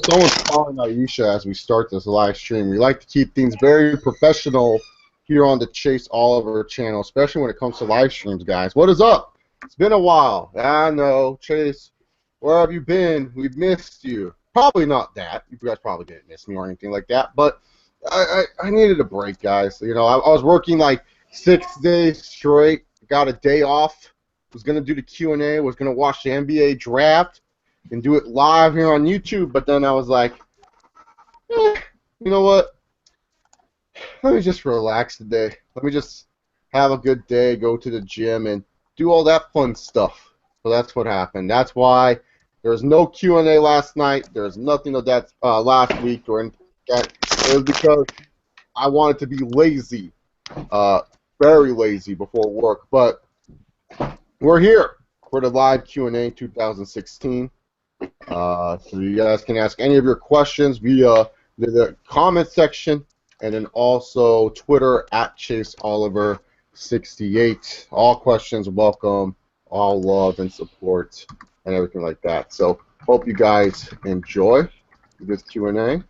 Someone's calling Aisha as we start this live stream. We like to keep things very professional here on the Chase Oliver channel, especially when it comes to live streams, guys. What is up? It's been a while. I know, Chase. Where have you been? We've missed you. Probably not that. You guys probably didn't miss me or anything like that. But I needed a break, guys. You know, I was working like 6 days straight. Got a day off. Was gonna do the Q&A. Was gonna watch the NBA draft and do it live here on YouTube. But then I was like, you know what? Let me just relax today. Let me just have a good day. Go to the gym and do all that fun stuff. So that's what happened. That's why there was no Q&A last night. There was nothing of that last week or anything like that. It was because I wanted to be lazy, very lazy before work. But we're here for the live Q&A 2016. So you guys can ask any of your questions via the comment section and then also Twitter at ChaseOliver68. All questions welcome, all love and support and everything like that. So hope you guys enjoy this Q&A.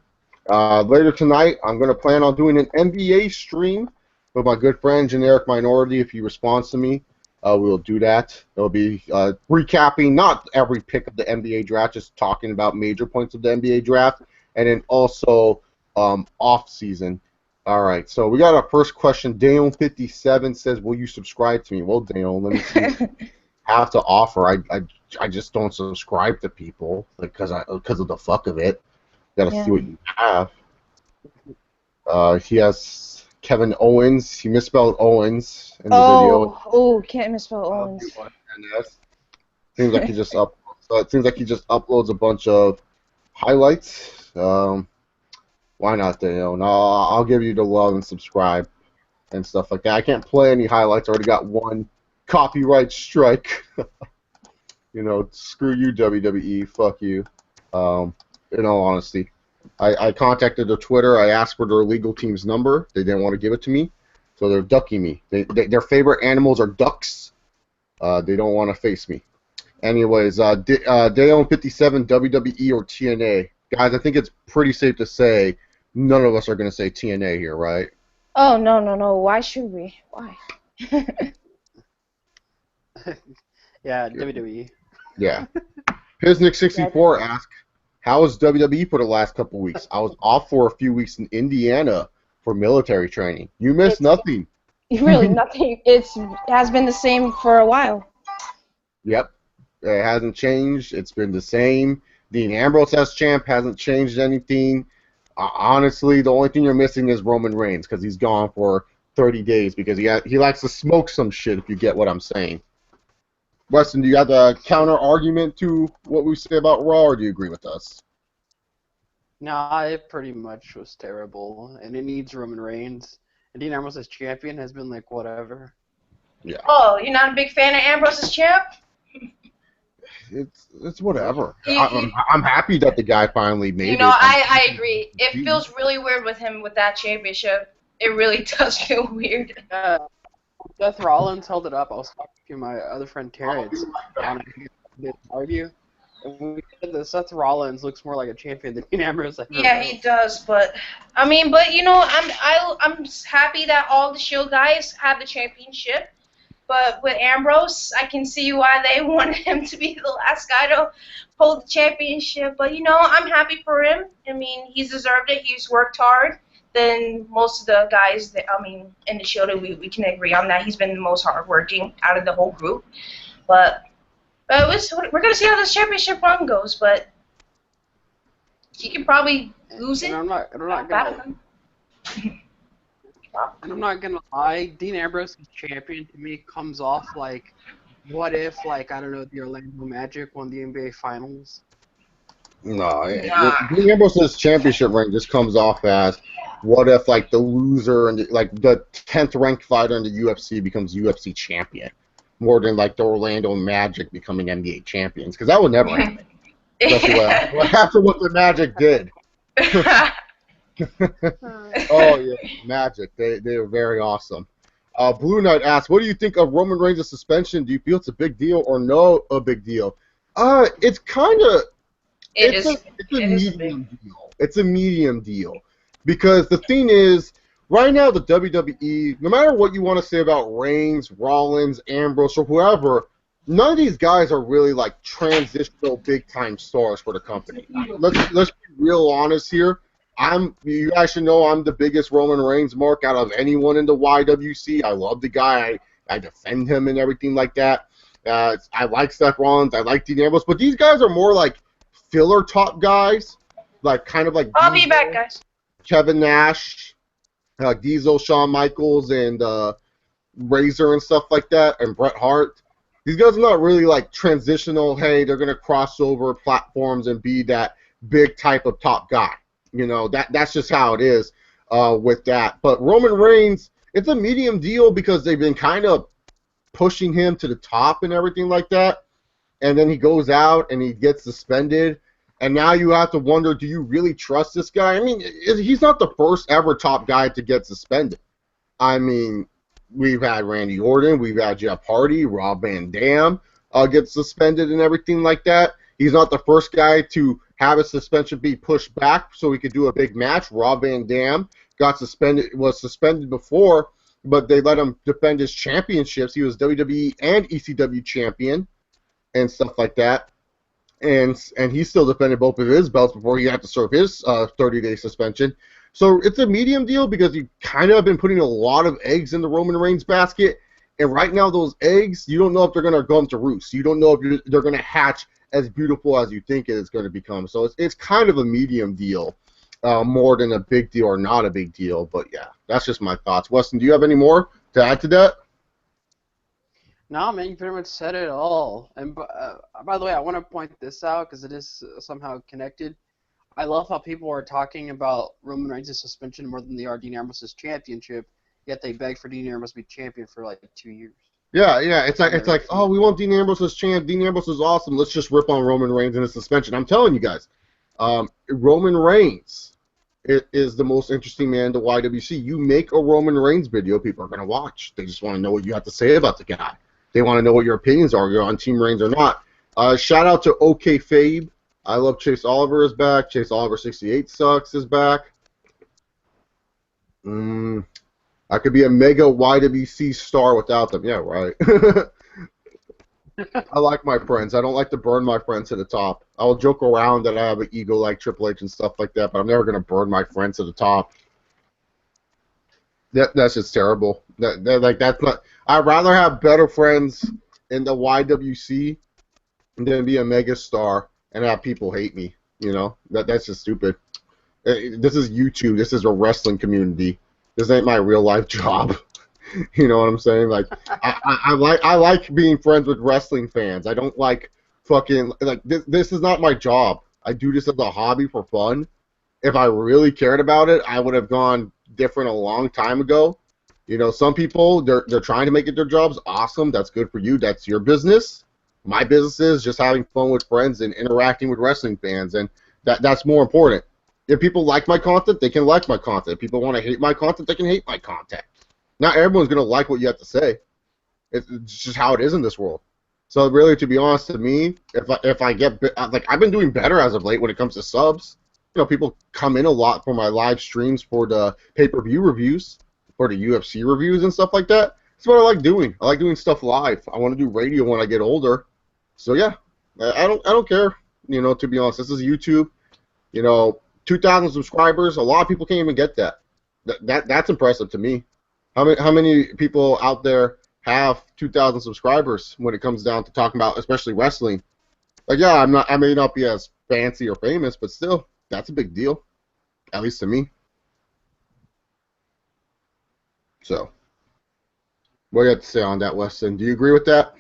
Later tonight, I'm going to plan on doing an NBA stream with my good friend Generic Minority. If he responds to me, we'll do that. It'll be recapping not every pick of the NBA draft, just talking about major points of the NBA draft, and then also off season. All right, so we got our first question. Dayon57 says, "Will you subscribe to me?" Well, Dayon, let me see. I have to offer. I just don't subscribe to people because of the fuck of it. Got to see what you have. He has Kevin Owens. He misspelled Owens in the video. Oh, can't misspell Owens. Seems like he just uploads a bunch of highlights. Why not, Dayon? I'll give you the love and subscribe and stuff like that. I can't play any highlights. I already got one copyright strike. You know, screw you, WWE. Fuck you. In all honesty, I contacted their Twitter. I asked for their legal team's number. They didn't want to give it to me, so they're ducking me. Their favorite animals are ducks. They don't want to face me. Anyways, Dayon57, WWE or TNA. Guys, I think it's pretty safe to say none of us are going to say TNA here, right? Oh, no. Why should we? Why? Yeah, WWE. Yeah. Piznik64 asked, how was WWE for the last couple weeks? I was off for a few weeks in Indiana for military training. You missed nothing. Really, nothing. It has been the same for a while. Yep. It hasn't changed. It's been the same. Dean Ambrose as champ hasn't changed anything. Honestly, the only thing you're missing is Roman Reigns because he's gone for 30 days because he likes to smoke some shit, if you get what I'm saying. Weston, do you have a counter argument to what we say about Raw, or do you agree with us? No, it pretty much was terrible, and it needs Roman Reigns. And Dean Ambrose as champion has been like whatever. Yeah. Oh, you're not a big fan of Ambrose as champ? It's whatever. I'm happy that the guy finally made it. You know, I agree. It feels really weird with him with that championship. It really does feel weird. Seth Rollins held it up. I was talking to my other friend Terrence on this argue, and we said that Seth Rollins looks more like a champion than Dean Ambrose. Yeah, he does, but you know, I'm happy that all the Shield guys have the championship. But with Ambrose, I can see why they wanted him to be the last guy to hold the championship. But you know, I'm happy for him. I mean, he's deserved it. He's worked hard. Then most of the guys that in the Shield, we can agree on that. He's been the most hardworking out of the whole group. But we're gonna see how this championship run goes. But he can probably lose it. And I'm not gonna lie. Dean Ambrose as champion to me comes off like, what if I don't know, the Orlando Magic won the NBA Finals? No, Dean Ambrose's championship ring just comes off as, what if the loser and the 10th ranked fighter in the UFC becomes UFC champion, more than the Orlando Magic becoming NBA champions, because that would never happen. Especially after what the Magic did. Oh yeah, Magic. They were very awesome. Blue Knight asks, what do you think of Roman Reigns' suspension? Do you feel it's a big deal or no a big deal? It's kind of It's a medium deal. It's a medium deal. Because the thing is, right now the WWE, no matter what you want to say about Reigns, Rollins, Ambrose, or whoever, none of these guys are really like transitional big time stars for the company. Let's be real honest here. You guys should know I'm the biggest Roman Reigns mark out of anyone in the YWC. I love the guy. I defend him and everything like that. I like Seth Rollins. I like Dean Ambrose. But these guys are more like filler top guys, like kind of like I'll be back, guys. Kevin Nash, Diesel, Shawn Michaels, and Razor and stuff like that, and Bret Hart. These guys are not really like transitional, hey, they're going to cross over platforms and be that big type of top guy. You know, that's just how it is with that. But Roman Reigns, it's a medium deal because they've been kind of pushing him to the top and everything like that. And then he goes out and he gets suspended. And now you have to wonder, do you really trust this guy? I mean, he's not the first ever top guy to get suspended. I mean, we've had Randy Orton, we've had Jeff Hardy, Rob Van Dam get suspended and everything like that. He's not the first guy to have a suspension be pushed back so he could do a big match. Rob Van Dam was suspended before, but they let him defend his championships. He was WWE and ECW champion and stuff like that. And he still defended both of his belts before he had to serve his 30-day suspension. So it's a medium deal because you kind of have been putting a lot of eggs in the Roman Reigns basket. And right now those eggs, you don't know if they're going to come to roost. You don't know if they're going to hatch as beautiful as you think it is going to become. So it's kind of a medium deal, more than a big deal or not a big deal. But yeah, that's just my thoughts. Weston, do you have any more to add to that? No, man, you pretty much said it all. And by the way, I want to point this out because it is somehow connected. I love how people are talking about Roman Reigns' suspension more than they are Dean Ambrose's championship, yet they beg for Dean Ambrose to be champion for like 2 years. Yeah, it's like, oh, we want Dean Ambrose as champ. Dean Ambrose is awesome. Let's just rip on Roman Reigns and his suspension. I'm telling you guys, Roman Reigns is the most interesting man in the YWC. You make a Roman Reigns video, people are going to watch. They just want to know what you have to say about the guy. They want to know what your opinions are. You're on Team Reigns or not. Shout out to OK Fabe. I love Chase Oliver is back. Chase Oliver 68 sucks is back. I could be a mega YWC star without them. Yeah, right. I like my friends. I don't like to burn my friends to the top. I will joke around that I have an ego like Triple H and stuff like that, but I'm never going to burn my friends to the top. That's just terrible. That's not. I'd rather have better friends in the YWC than be a mega star and have people hate me. You know, that's just stupid. This is YouTube. This is a wrestling community. This ain't my real life job. You know what I'm saying? Like, I like being friends with wrestling fans. I don't like fucking like this is not my job. I do this as a hobby for fun. If I really cared about it, I would have gone different a long time ago. You know, some people they're trying to make it their jobs. Awesome, that's good for you. That's your business. My business is just having fun with friends and interacting with wrestling fans, and that's more important. If people like my content, they can like my content. If people want to hate my content, they can hate my content. Not everyone's going to like what you have to say. It's just how it is in this world. So really, to be honest, to me, if I get like I've been doing better as of late when it comes to subs. You know, people come in a lot for my live streams for the pay-per-view reviews, for the UFC reviews and stuff like that. That's what I like doing. I like doing stuff live. I want to do radio when I get older. So yeah, I don't care. You know, to be honest, this is YouTube. You know, 2,000 subscribers. A lot of people can't even get that. That's impressive to me. How many people out there have 2,000 subscribers when it comes down to talking about, especially wrestling? Like, yeah, I may not be as fancy or famous, but still, that's a big deal, at least to me. So, what do you have to say on that, Weston? Do you agree with that?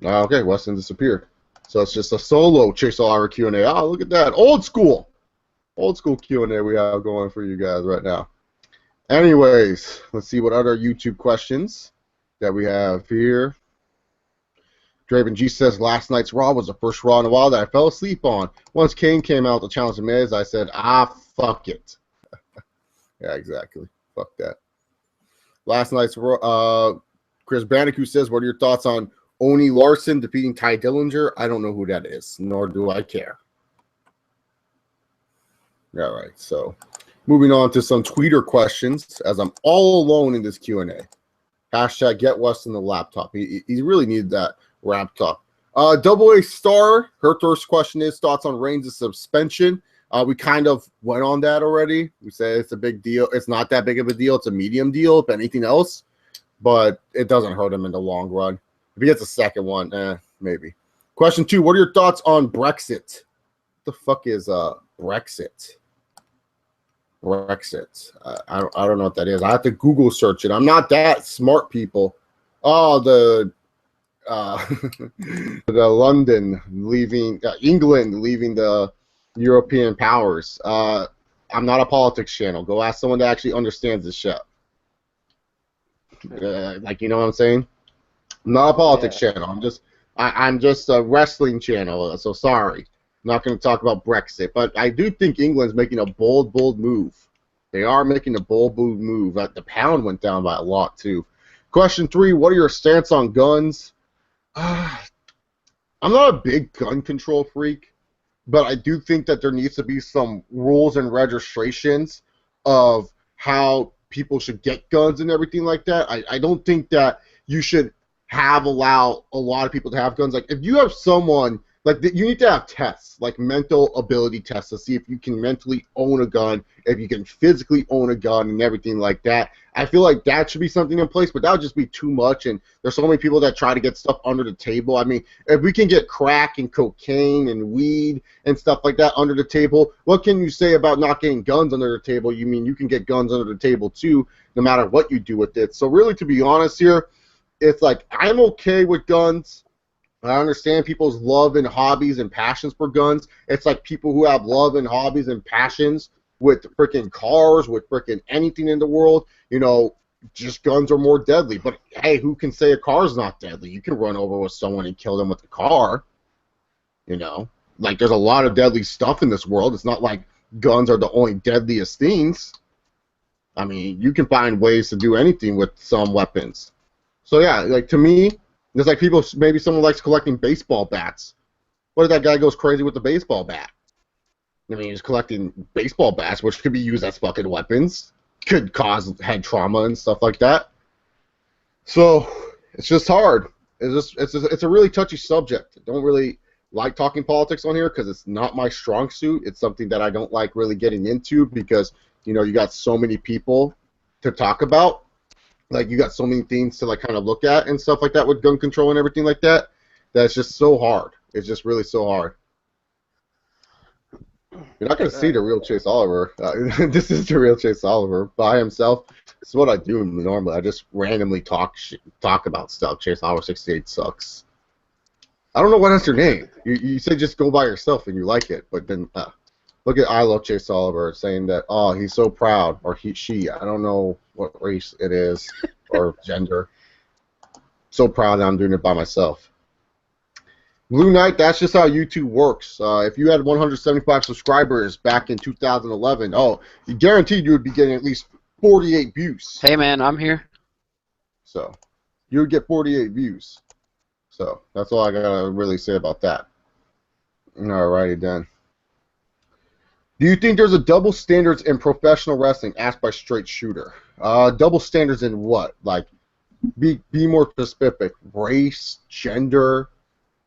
Okay, Weston disappeared. So it's just a solo Chase Oliver Q&A. Oh, look at that. Old school Q&A we have going for you guys right now. Anyways, let's see what other YouTube questions that we have here. Draven G says, last night's Raw was the first Raw in a while that I fell asleep on. Once Kane came out to challenge the Miz, I said, fuck it. Yeah, exactly. Fuck that. Last night's Raw, Chris Bandicoot says, what are your thoughts on Oni Larson defeating Ty Dillinger. I don't know who that is, nor do I care. All right, so moving on to some tweeter questions, as I'm all alone in this Q&A. Hashtag get Weston the laptop. He really needed that laptop. Double A Star, her first question is thoughts on Reigns' suspension. We kind of went on that already. We said it's a big deal. It's not that big of a deal. It's a medium deal, if anything else. But it doesn't hurt him in the long run. If he gets a second one, maybe. Question 2, what are your thoughts on Brexit? What the fuck is Brexit? Brexit. I don't know what that is. I have to Google search it. I'm not that smart, people. Oh, the London leaving, England leaving the European powers. I'm not a politics channel. Go ask someone that actually understands this shit. Like, you know what I'm saying? I'm not a politics channel. I'm just a wrestling channel. So sorry. I'm not going to talk about Brexit, but I do think England's making a bold move. They are making a bold move. The pound went down by a lot too. Question 3, what are your stance on guns? I'm not a big gun control freak, but I do think that there needs to be some rules and registrations of how people should get guns and everything like that. I don't think that you should allow a lot of people to have guns. Like, if you have someone, like, you need to have tests, like mental ability tests, to see if you can mentally own a gun, if you can physically own a gun and everything like that. I feel like that should be something in place, but that would just be too much, and there's so many people that try to get stuff under the table. I mean, if we can get crack and cocaine and weed and stuff like that under the table, what can you say about not getting guns under the table? You mean you can get guns under the table too, no matter what you do with it. So really, to be honest here, it's like, I'm okay with guns. I understand people's love and hobbies and passions for guns. It's like people who have love and hobbies and passions with freaking cars, with freaking anything in the world. You know, just guns are more deadly. But hey, who can say a car's not deadly? You can run over with someone and kill them with a car. You know, like, there's a lot of deadly stuff in this world. It's not like guns are the only deadliest things. I mean, you can find ways to do anything with some weapons. So yeah, like, to me, there's like people, maybe someone likes collecting baseball bats. What if that guy goes crazy with the baseball bat? I mean, he's collecting baseball bats, which could be used as fucking weapons. Could cause head trauma and stuff like that. So it's just hard. It's a really touchy subject. I don't really like talking politics on here because it's not my strong suit. It's something that I don't like really getting into because, you know, you got so many people to talk about. Like, you got so many things to, like, kind of look at and stuff like that with gun control and everything like that. That's just so hard. It's just really so hard. You're not going to see the real Chase Oliver. This is the real Chase Oliver by himself. This is what I do normally. I just randomly talk about stuff. Chase Oliver 68 sucks. I don't know what that's your name. You say just go by yourself and you like it, but then look at I Love Chase Oliver saying that, oh, he's so proud, or she, I don't know what race it is, or gender. So proud that I'm doing it by myself. Blue Knight, that's just how YouTube works. If you had 175 subscribers back in 2011, you guaranteed you would be getting at least 48 views. Hey, man, I'm here. So, you would get 48 views. So, that's all I gotta really say about that. Alrighty then. Do you think there's a double standards in professional wrestling? Asked by Straight Shooter. Double standards in what? Like, be more specific. Race, gender,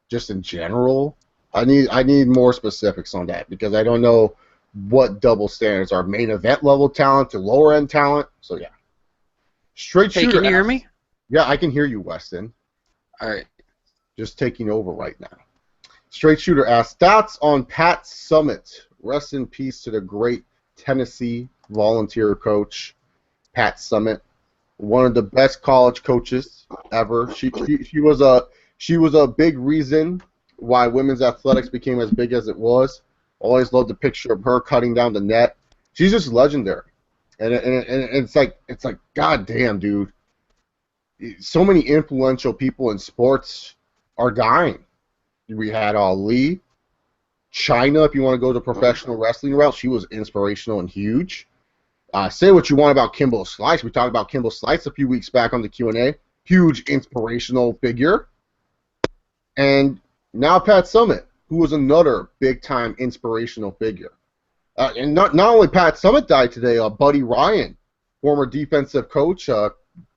just in general. I need more specifics on that because I don't know what double standards are. Main event level talent to lower end talent. So yeah. Straight Shooter. Can you hear me? Yeah, I can hear you, Weston. All right. Just taking over right now. Straight Shooter asks, thoughts on Pat Summitt. Rest in peace to the great Tennessee volunteer coach, Pat Summitt, one of the best college coaches ever. She was a big reason why women's athletics became as big as it was. Always loved the picture of her cutting down the net. She's just legendary, and it's like God damn, dude. So many influential people in sports are dying. We had Ali. China, if you want to go the professional wrestling route, she was inspirational and huge. Say what you want about Kimbo Slice. We talked about Kimbo Slice a few weeks back on the Q&A. Huge inspirational figure. And now Pat Summitt, who was another big-time inspirational figure. And not only Pat Summitt died today, Buddy Ryan, former defensive coach,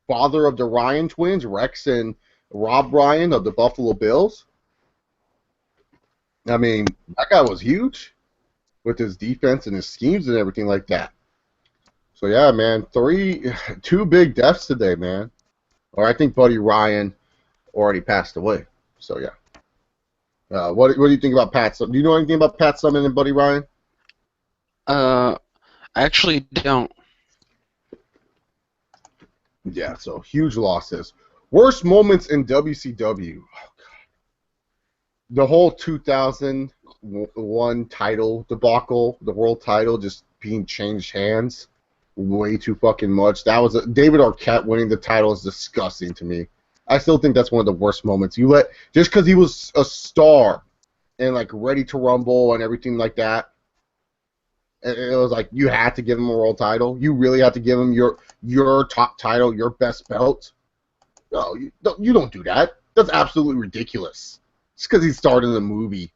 father of the Ryan twins, Rex and Rob Ryan of the Buffalo Bills. I mean, that guy was huge with his defense and his schemes and everything like that. So yeah, man, two big deaths today, man. Or I think Buddy Ryan already passed away. So yeah. What do you think about Pat Summitt? Do you know anything about Pat Summitt and Buddy Ryan? I actually don't. Yeah, so huge losses. Worst moments in WCW. Oh, God. The whole 2001 title debacle, the world title just being changed hands way too fucking much. That was David Arquette winning the title is disgusting to me. I still think that's one of the worst moments. Just because he was a star and like ready to rumble and everything like that. It was like you had to give him a world title. You really had to give him your top title, your best belt. No, you don't do that. That's absolutely ridiculous. Just because he starred in the movie.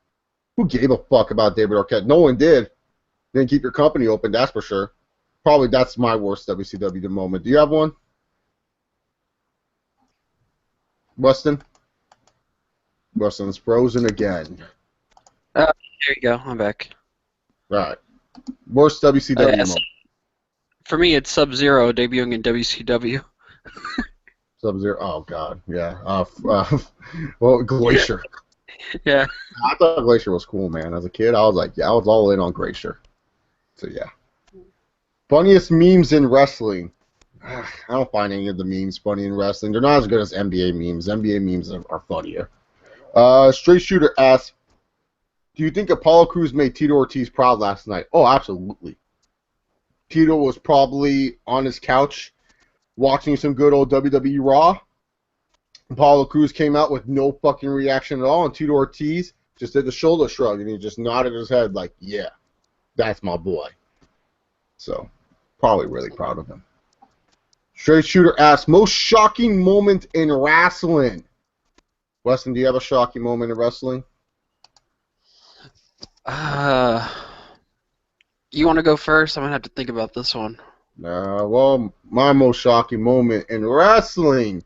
Who gave a fuck about David Arquette? No one did. Didn't keep your company open, that's for sure. Probably that's my worst WCW moment. Do you have one? Weston? Weston's frozen again. There you go. I'm back. Right. Worst WCW Yes. moment. For me, it's Sub-Zero debuting in WCW. Sub-Zero. Oh, God. Yeah. Well, Glacier. Yeah. I thought Glacier was cool, man. As a kid, I was like, yeah, I was all in on Glacier. So, yeah. Funniest memes in wrestling. I don't find any of the memes funny in wrestling. They're not as good as NBA memes. NBA memes are funnier. Straight Shooter asks, do you think Apollo Crews made Tito Ortiz proud last night? Oh, absolutely. Tito was probably on his couch watching some good old WWE Raw. Apollo Crews came out with no fucking reaction at all, and Tito Ortiz just did the shoulder shrug, and he just nodded his head like, yeah, that's my boy. So, probably really proud of him. Straight Shooter asks, most shocking moment in wrestling? Weston, do you have a shocking moment in wrestling? You want to go first? I'm going to have to think about this one. Well, my most shocking moment in wrestling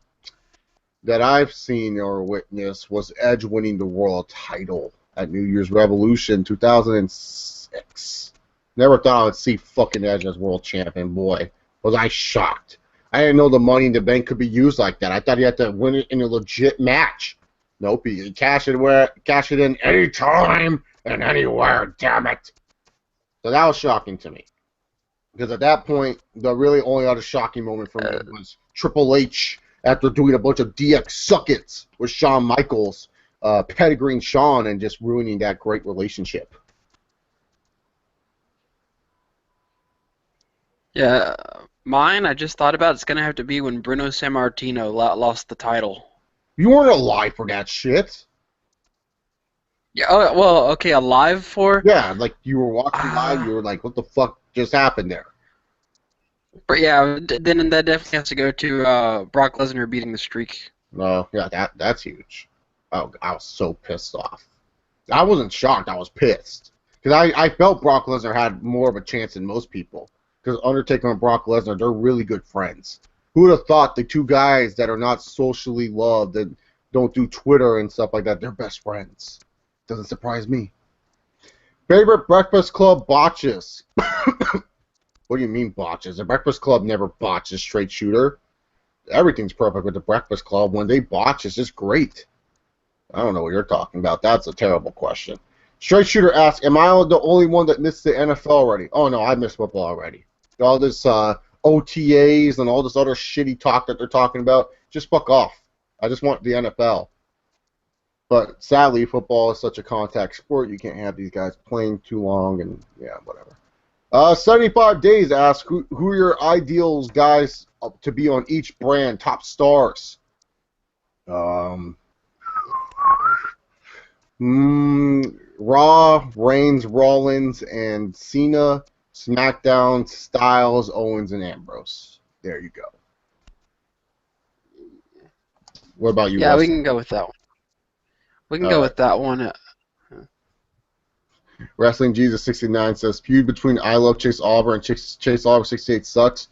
that I've seen or witnessed was Edge winning the world title at New Year's Revolution 2006. Never thought I would see fucking Edge as world champion. Boy, was I shocked. I didn't know the Money in the Bank could be used like that. I thought he had to win it in a legit match. Nope, he can cash it in anytime and anywhere, damn it. So that was shocking to me. Because at that point, the really only other shocking moment for me was Triple H after doing a bunch of DX suckets with Shawn Michaels, pedigreeing Shawn and just ruining that great relationship. Yeah, mine, I just thought about it's going to have to be when Bruno Sammartino lost the title. You weren't alive for that shit. Yeah, oh, well, okay, alive for? Yeah, like you were watching live, you were like, what the fuck just happened there? But yeah, then that definitely has to go to Brock Lesnar beating the streak. No, yeah, that's huge. Oh, I was so pissed off. I wasn't shocked, I was pissed. Because I felt Brock Lesnar had more of a chance than most people. Because Undertaker and Brock Lesnar, they're really good friends. Who would have thought the two guys that are not socially loved and don't do Twitter and stuff like that, they're best friends? Doesn't surprise me. Favorite Breakfast Club botches? What do you mean botches? The Breakfast Club never botches, Straight Shooter. Everything's perfect with the Breakfast Club. When they botch, it's just great. I don't know what you're talking about. That's a terrible question. Straight Shooter asks, am I the only one that missed the NFL already? Oh, no, I missed football already. All this OTAs and all this other shitty talk that they're talking about, just fuck off. I just want the NFL. But sadly, football is such a contact sport, you can't have these guys playing too long, and yeah, whatever. 75 Days asks, who are your ideals guys to be on each brand, top stars? Raw, Reigns, Rollins, and Cena. SmackDown, Styles, Owens, and Ambrose. There you go. What about you? Yeah, Russell? we can go with that one. We can go with that one. Wrestling Jesus 69 says feud between I Love Chase Oliver and Chase Oliver 68 sucks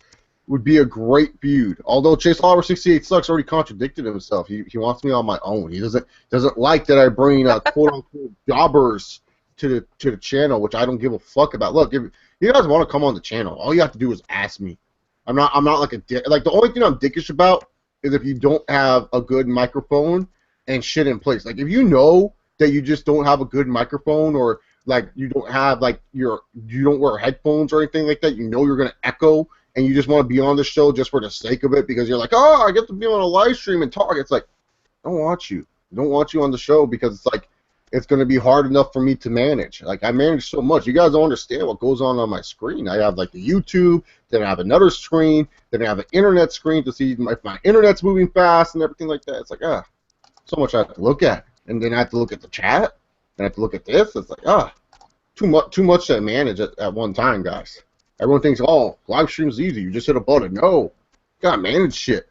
would be a great feud. Although Chase Oliver 68 sucks already contradicted himself. He wants me on my own. He doesn't like that I bring quote unquote jobbers to the channel, which I don't give a fuck about. Look, if you guys want to come on the channel, all you have to do is ask me. I'm not like a dick. Like the only thing I'm dickish about is if you don't have a good microphone and shit in place. Like if you know that you just don't have a good microphone or like you don't have like you don't wear headphones or anything like that, you know you're gonna echo and you just want to be on the show just for the sake of it because you're like, oh, I get to be on a live stream and talk. It's like, I don't want you. I don't want you on the show because it's like it's gonna be hard enough for me to manage. Like I manage so much. You guys don't understand what goes on my screen. I have like the YouTube, then I have another screen, then I have an internet screen to see if my internet's moving fast and everything like that. It's like so much I have to look at, and then I have to look at the chat. And I have to look at this. It's like, too much to manage at one time, guys. Everyone thinks, oh, live stream's easy. You just hit a button. No, you gotta manage shit.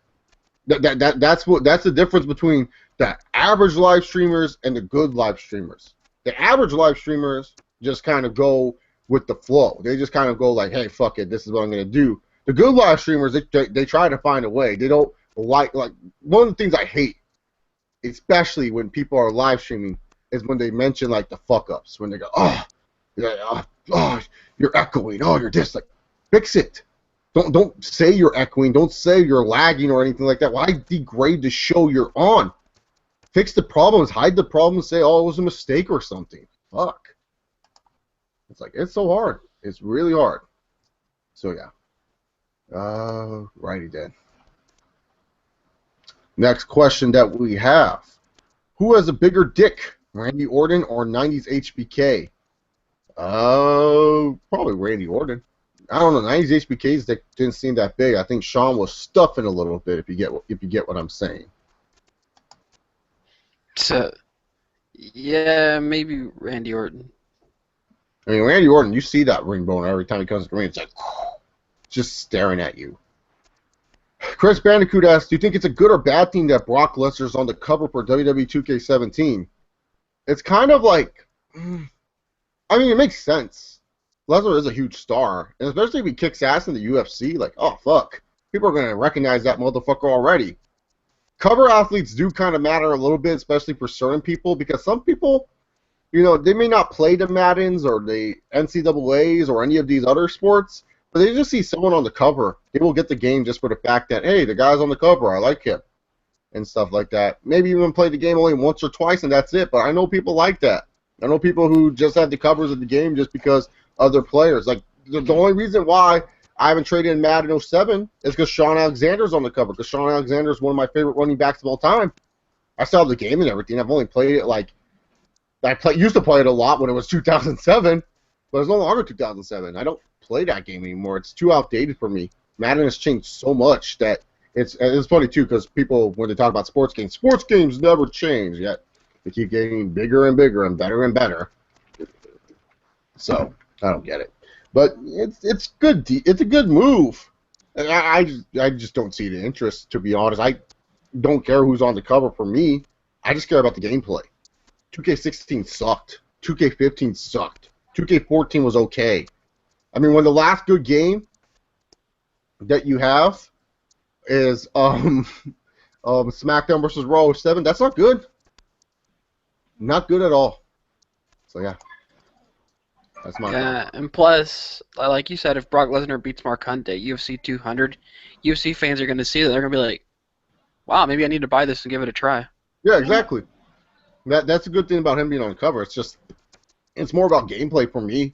That's the difference between the average live streamers and the good live streamers. The average live streamers just kind of go with the flow. They just kind of go like, hey, fuck it, this is what I'm gonna do. The good live streamers, they try to find a way. They don't like one of the things I hate, especially when people are live streaming, is when they mention like the fuck ups. When they go, you're echoing, you're this. Like, fix it. Don't say you're echoing. Don't say you're lagging or anything like that. Why degrade the show you're on? Fix the problems. Hide the problems. Say, oh, it was a mistake or something. Fuck. It's like it's so hard. It's really hard. So yeah. Righty then. Next question that we have: who has a bigger dick? Randy Orton or 90s HBK? Probably Randy Orton. I don't know. 90s HBKs didn't seem that big. I think Shawn was stuffing a little bit. If you get what I'm saying. So, yeah, maybe Randy Orton. I mean, Randy Orton. You see that ring bone every time he comes to the ring. It's like just staring at you. Chris Bandicoot asks, do you think it's a good or bad thing that Brock Lesnar's on the cover for WWE 2K17? It's kind of like, I mean, it makes sense. Lesnar is a huge star, and especially if he kicks ass in the UFC, like, oh, fuck. People are going to recognize that motherfucker already. Cover athletes do kind of matter a little bit, especially for certain people, because some people, you know, they may not play the Maddens or the NCAAs or any of these other sports, but they just see someone on the cover. They will get the game just for the fact that, hey, the guy's on the cover, I like him, and stuff like that. Maybe even play the game only once or twice, and that's it, but I know people like that. I know people who just have the covers of the game just because other players. Like, the only reason why I haven't traded in Madden 07 is because Shawn Alexander's on the cover, because Shawn Alexander is one of my favorite running backs of all time. I still have the game and everything. I've only played it, like, used to play it a lot when it was 2007, but it's no longer 2007. I don't play that game anymore. It's too outdated for me. Madden has changed so much that it's funny, too, because people, when they talk about sports games never change, yet they keep getting bigger and bigger and better. So, I don't get it. But it's good. It's a good move. And I just don't see the interest, to be honest. I don't care who's on the cover for me. I just care about the gameplay. 2K16 sucked. 2K15 sucked. 2K14 was okay. I mean, when the last good game that you have is SmackDown versus Raw 7, that's not good. Not good at all. So yeah. That's my Yeah, and plus, like you said, if Brock Lesnar beats Mark Hunt at UFC 200, UFC fans are going to see that. They're going to be like, wow, maybe I need to buy this and give it a try. Yeah, exactly. That's a good thing about him being on the cover. It's more about gameplay for me.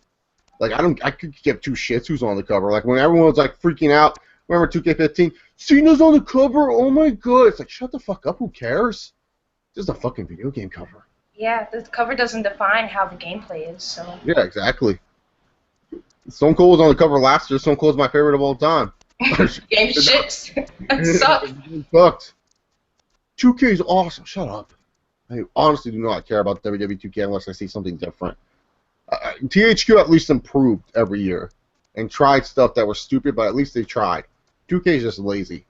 Like, I could give two shits who's on the cover. Like, when everyone was, like, freaking out, remember 2K15, Cena's on the cover, oh my god. It's like, shut the fuck up, who cares? It's just a fucking video game cover. Yeah, the cover doesn't define how the gameplay is, so. Yeah, exactly. Stone Cold was on the cover last year. Stone Cold's my favorite of all time. Game shits. That sucked. It sucked. 2K is awesome. Shut up. I honestly do not care about WWE 2K unless I see something different. THQ at least improved every year and tried stuff that was stupid, but at least they tried. 2K is just lazy.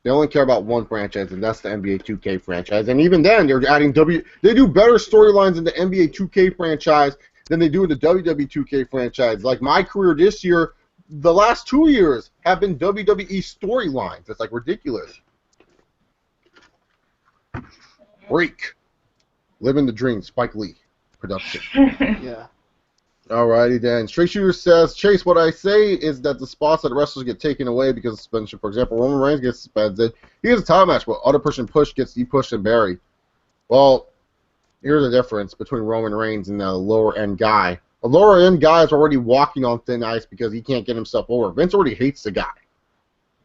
They only care about one franchise, and that's the NBA 2K franchise. And even then, they're adding They do better storylines in the NBA 2K franchise than they do in the WWE 2K franchise. Like my career this year, the last 2 years have been WWE storylines. It's like ridiculous. Break. Living the Dream, Spike Lee production. Yeah. Alrighty then. Straight Shooter says, Chase, what I say is that the spots that wrestlers get taken away because of suspension, for example, Roman Reigns gets suspended, he gets a title match, but other person pushed gets depushed and buried. Well, here's the difference between Roman Reigns and the lower end guy. A lower end guy is already walking on thin ice because he can't get himself over. Vince already hates the guy.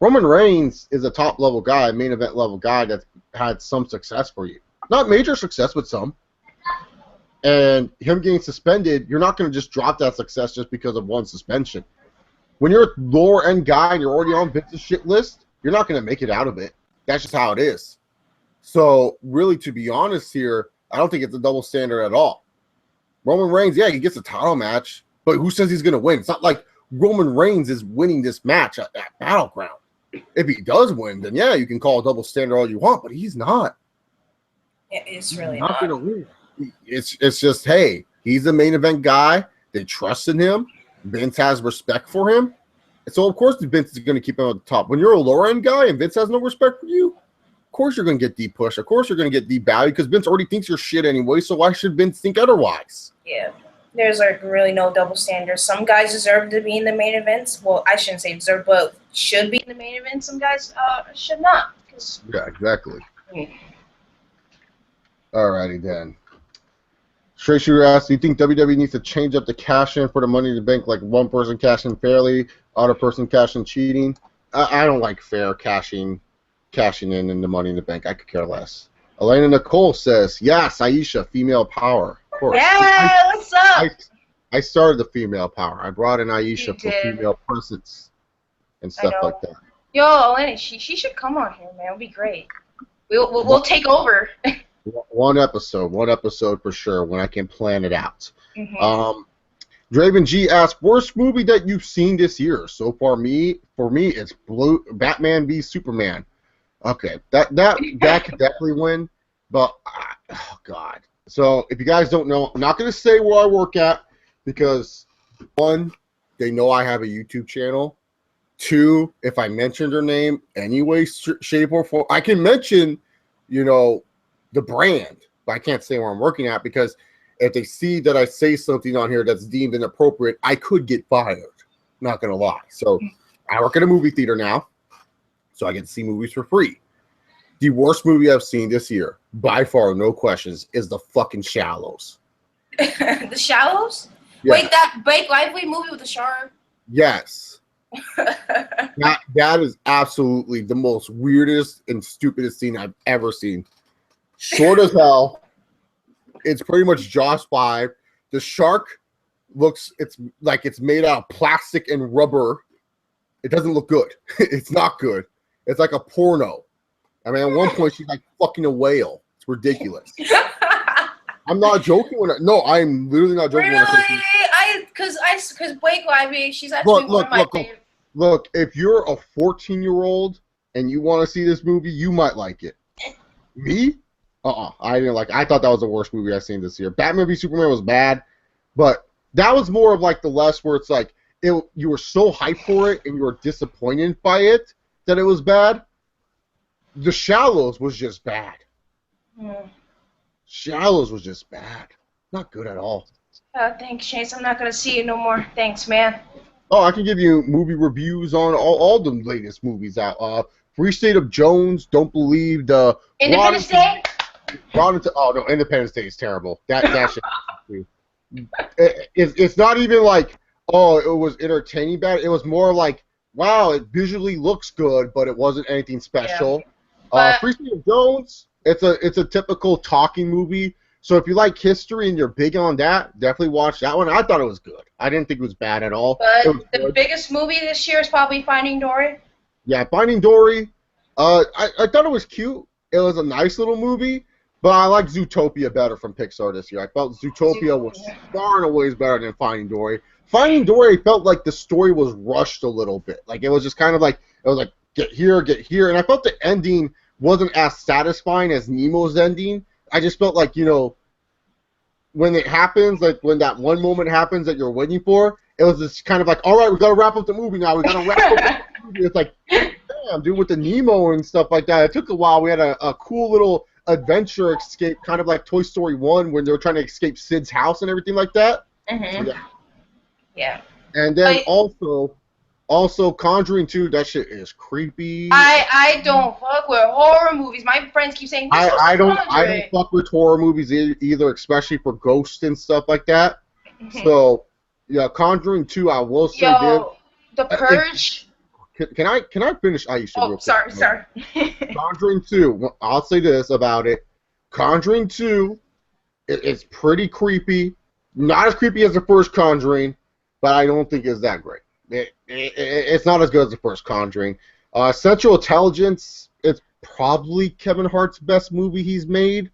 Roman Reigns is a top level guy, a main event level guy that's had some success for you. Not major success, but some. And him getting suspended, you're not going to just drop that success just because of one suspension. When you're a lower-end guy and you're already on Vince's shit list, you're not going to make it out of it. That's just how it is. So, really, to be honest here, I don't think it's a double standard at all. Roman Reigns, yeah, he gets a title match, but who says he's going to win? It's not like Roman Reigns is winning this match at Battleground. If he does win, then yeah, you can call a double standard all you want, but he's not. It's really not going to win. It's just, hey, he's the main event guy. They trust in him. Vince has respect for him. And so, of course, Vince is going to keep him at the top. When you're a lower-end guy and Vince has no respect for you, of course you're going to get depushed. Of course you're going to get devalued because Vince already thinks you're shit anyway, so why should Vince think otherwise? Yeah. There's like really no double standards. Some guys deserve to be in the main events. Well, I shouldn't say deserve, but should be in the main event. Some guys should not. Yeah, exactly. Yeah. Alrighty then. Straight Shooter asks, do you think WWE needs to change up the cash-in for the Money in the Bank, like one person cash in fairly, other person cash in cheating? I don't like fair cashing in the Money in the Bank. I could care less. Elena Nicole says, yes, Aisha, female power. Of course. Yeah, what's up? I started the female power. I brought in Aisha for female presence and stuff like that. Yo, Elena, she should come on here, man. It'll be great. We'll take over. One episode for sure when I can plan it out. Mm-hmm. Draven G asked, worst movie that you've seen this year? So far, for me, it's Batman v Superman. Okay, that could definitely win, but oh god. So if you guys don't know, I'm not gonna say where I work at because one, they know I have a YouTube channel. Two, if I mention their name any way, shape, or form, I can mention, the brand, but I can't say where I'm working at because if they see that I say something on here that's deemed inappropriate, I could get fired. Not gonna lie. So I work at a movie theater now, so I get to see movies for free. The worst movie I've seen this year, by far, no questions, is The fucking Shallows. The Shallows? Yeah. Wait, that Blake Lively movie with the shark? Yes. that is absolutely the most weirdest and stupidest scene I've ever seen. Short as hell. It's pretty much Jaws 5. The shark it's like it's made out of plastic and rubber. It doesn't look good. It's not good. It's like a porno. I mean, at one point she's like fucking a whale. It's ridiculous. I'm not joking I'm literally not joking. Really? Because Blake Lively, she's actually one of my favorites. Look, if you're a 14-year-old and you want to see this movie, you might like it. Me? I didn't like it. I thought that was the worst movie I've seen this year. Batman v Superman was bad, but that was more of like the less where it's like you were so hyped for it and you were disappointed by it that it was bad. The Shallows was just bad. Shallows was just bad. Not good at all. Thanks, Chase. I'm not going to see you no more. Thanks, man. Oh, I can give you movie reviews on all the latest movies out. Free State of Jones, Don't Believe the... Independence Day? Oh, no, Independence Day is terrible. That shit. It's not even like, oh, it was entertaining bad. It was more like, wow, it visually looks good, but it wasn't anything special. Yeah. Free State of Jones, it's a typical talking movie. So if you like history and you're big on that, definitely watch that one. I thought it was good. I didn't think it was bad at all. But the biggest movie this year is probably Finding Dory. Yeah, Finding Dory. I thought it was cute. It was a nice little movie, but I like Zootopia better from Pixar this year. I felt Zootopia was far and away better than Finding Dory. Finding Dory felt like the story was rushed a little bit. Like it was just kind of like it was like get here, and I felt the ending wasn't as satisfying as Nemo's ending. I just felt like, when it happens, like when that one moment happens that you're waiting for, it was just kind of like, all right, we gotta wrap up the movie now. We gotta wrap up the movie. It's like, damn, dude, with the Nemo and stuff like that. It took a while. We had a cool little adventure escape, kind of like Toy Story 1 when they were trying to escape Sid's house and everything like that. Mm-hmm. So, yeah. Yeah. And then also Conjuring 2, that shit is creepy. I don't fuck with horror movies. My friends keep saying this I don't Conjuring. fuck with horror movies either, especially for ghosts and stuff like that. Mhm. So yeah, Conjuring 2, I will say, Yo, The Purge. Can I finish Aisha real Oh, quick? sorry. Conjuring 2, I'll say this about it. Conjuring 2, it's pretty creepy. Not as creepy as the first Conjuring, but I don't think it's that great. It's not as good as the first Conjuring. Central Intelligence, it's probably Kevin Hart's best movie he's made,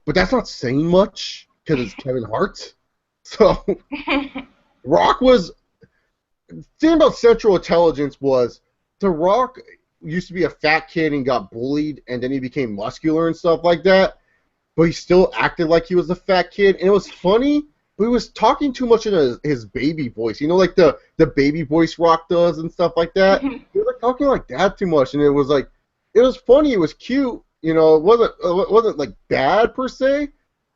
but that's not saying much because it's Kevin Hart. So, Rock was... The thing about Central Intelligence was The Rock used to be a fat kid and got bullied, and then he became muscular and stuff like that, but he still acted like he was a fat kid, and it was funny, but he was talking too much in his baby voice. Like the baby voice Rock does and stuff like that. He was like talking like that too much, and it was funny, it was cute. It wasn't like bad per se,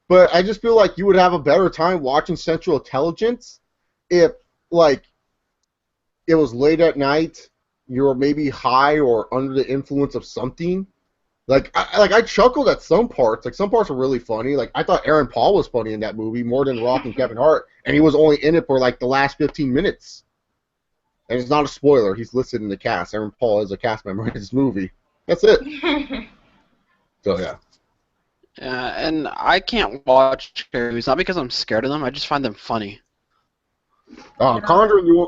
but I just feel like you would have a better time watching Central Intelligence if like it was late at night, you were maybe high or under the influence of something. I chuckled at some parts. Like some parts were really funny. Like I thought Aaron Paul was funny in that movie more than Rock and Kevin Hart, and he was only in it for like the last 15 minutes. And it's not a spoiler. He's listed in the cast. Aaron Paul is a cast member in this movie. That's it. So yeah. Yeah, and I can't watch scary movies, not because I'm scared of them, I just find them funny. Conjuring,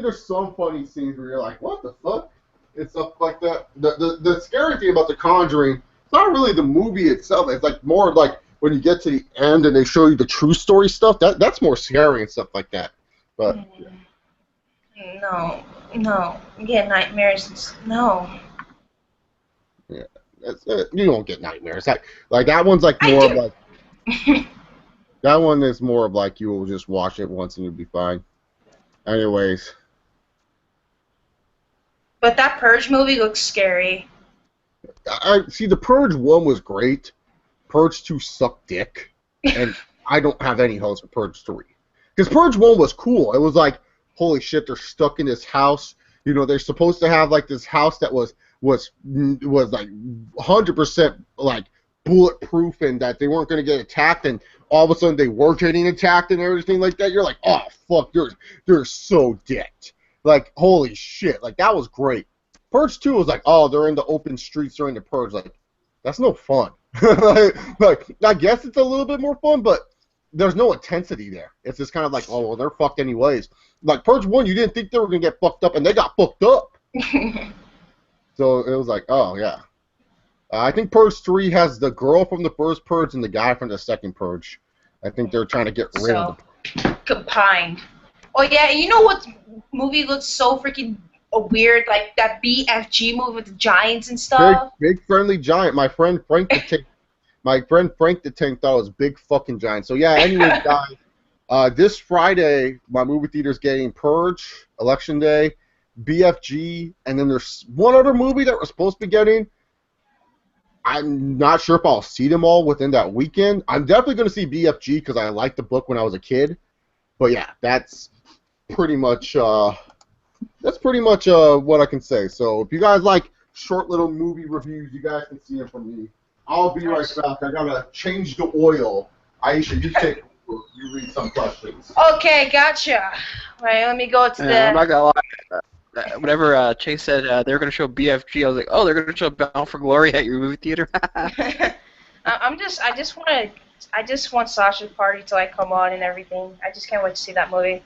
there's some funny scenes where you're like, what the fuck? And stuff like that. The scary thing about The Conjuring, it's not really the movie itself. It's like more like when you get to the end and they show you the true story stuff. That's more scary and stuff like that. But No. You get nightmares. No. yeah, you don't get nightmares. Like that one's like more of like that one is more of like you will just watch it once and you'll be fine. Anyways. But that Purge movie looks scary. I see. The Purge 1 was great. Purge 2 sucked dick, and I don't have any hopes for Purge 3. Because Purge 1 was cool. It was like, holy shit, they're stuck in this house. They're supposed to have like this house that was like 100% like bulletproof, and that they weren't going to get attacked. And all of a sudden, they were getting attacked and everything like that. You're like, oh fuck, they're so dicked. Like, holy shit. Like, that was great. Purge 2 was like, oh, they're in the open streets during the Purge. Like, that's no fun. like, I guess it's a little bit more fun, but there's no intensity there. It's just kind of like, oh, well, they're fucked anyways. Like, Purge 1, you didn't think they were going to get fucked up, and they got fucked up. So it was like, oh, yeah. I think Purge 3 has the girl from the first Purge and the guy from the second Purge. I think they're trying to get rid of the combined. Oh yeah, you know what movie looks so freaking weird? Like that BFG movie with the giants and stuff. Big friendly giant. My friend Frank the Tank thought it was big fucking giant. So yeah. Anyways, guys, this Friday my movie theater's getting Purge, Election Day, BFG, and then there's one other movie that we're supposed to be getting. I'm not sure if I'll see them all within that weekend. I'm definitely going to see BFG because I liked the book when I was a kid. But yeah, that's pretty much what I can say. So if you guys like short little movie reviews, you guys can see them from me. I'll be right back. I gotta change the oil. Aisha, you read some questions. Okay, gotcha. Right, let me go to the. I'm not gonna lie. Whenever Chase said they were gonna show BFG, I was like, oh, they're gonna show Bound for Glory at your movie theater. I just want Sasha's Party to like come on and everything. I just can't wait to see that movie.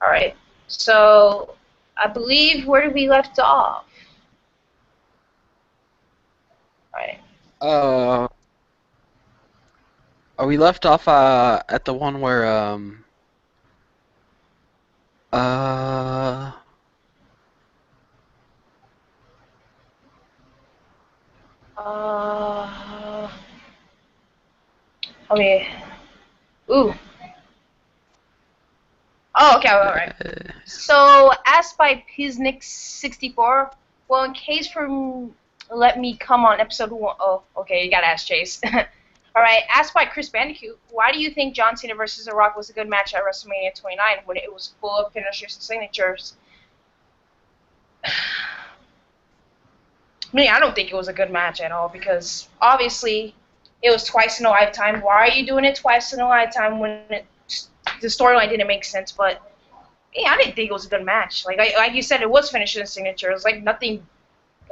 All right. So, I believe where did we left off? All right. We left off at the one where I mean, ooh. Oh, okay, alright. So, asked by Piznik64, well, in case for let me come on episode 1. Oh, okay, you gotta ask Chase. Alright, asked by Chris Bandicoot, why do you think John Cena versus The Rock was a good match at WrestleMania 29 when it was full of finishers and signatures? I mean, I don't think it was a good match at all because obviously it was twice in a lifetime. Why are you doing it twice in a lifetime when the storyline didn't make sense? But yeah, I didn't think it was a good match. Like you said, it was finishing and signature. It was like nothing,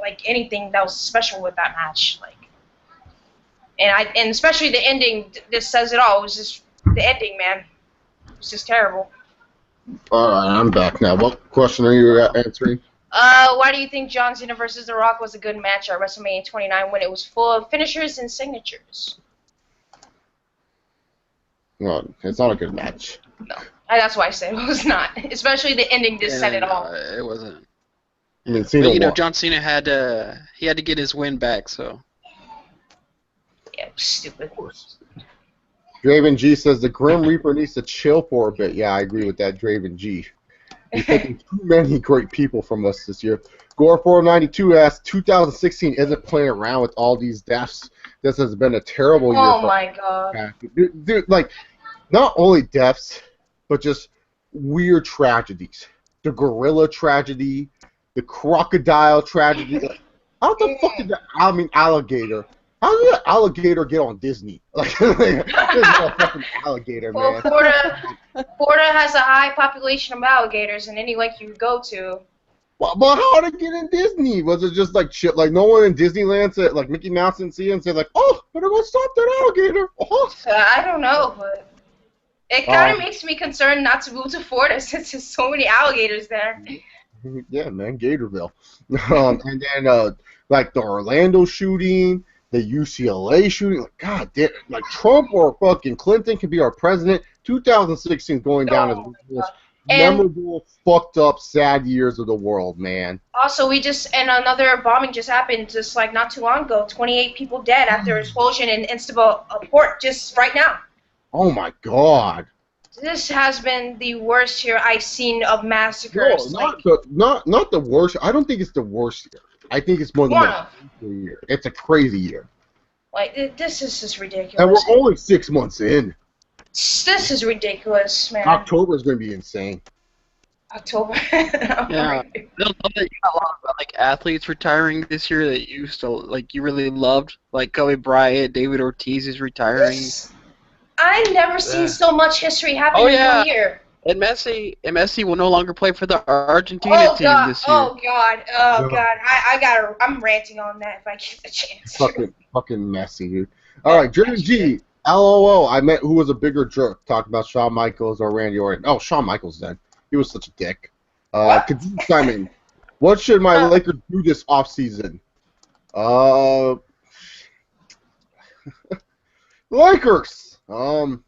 like anything that was special with that match. And especially the ending. This says it all. It was just the ending, man. It was just terrible. All right, I'm back now. What question are you answering? Why do you think John Cena versus The Rock was a good match at WrestleMania 29 when it was full of finishers and signatures? Well, it's not a good match. No, that's why I said it was not. Especially the ending just said it all. It wasn't. I mean, Cena But, won. John Cena had to get his win back, so. Yeah, stupid. Draven G says the Grim Reaper needs to chill for a bit. Yeah, I agree with that, Draven G. He's taking too many great people from us this year. Gore492 asks, 2016 isn't playing around with all these deaths. This has been a terrible year. Oh my god. Dude, like, not only deaths, but just weird tragedies. The gorilla tragedy, the crocodile tragedy. Like, how the fuck did alligator? How did that alligator get on Disney? Like, there's no fucking alligator, man. Well, Florida has a high population of alligators in any lake you go to. But how did it get in Disney? Was it just like shit? Like no one in Disneyland said, like Mickey Mouse didn't see it and said like, oh, better go stop that alligator. Oh. I don't know, but it kind of makes me concerned not to move to Florida since there's so many alligators there. Yeah, man, Gatorville. And then like the Orlando shooting, the UCLA shooting. Like, God damn, like Trump or fucking Clinton can be our president. 2016 going down as one of the most memorable, fucked up, sad years of the world, man. Also, another bombing just happened just like not too long ago. 28 people dead after an explosion in Istanbul port just right now. Oh my God. This has been the worst year I've seen of massacres. No, not the worst. I don't think it's the worst year. I think it's more than the year. It's a crazy year. Like, this is just ridiculous. And we're only 6 months in. This is ridiculous, man. October is going to be insane. October. Yeah. They'll love that you got a lot of like athletes retiring this year that you you really loved. Like Kobe Bryant, David Ortiz is retiring. I've never seen so much history happen in 1 year. And Messi will no longer play for the Argentina team this year. Oh God! I'm ranting on that if I get the chance. Fucking Messi, dude. All right, Jordan G. LOL. I met who was a bigger jerk. Talking about Shawn Michaels or Randy Orton. Oh, Shawn Michaels then. He was such a dick. Kadeem Simon. What should my Lakers do this offseason? Lakers. I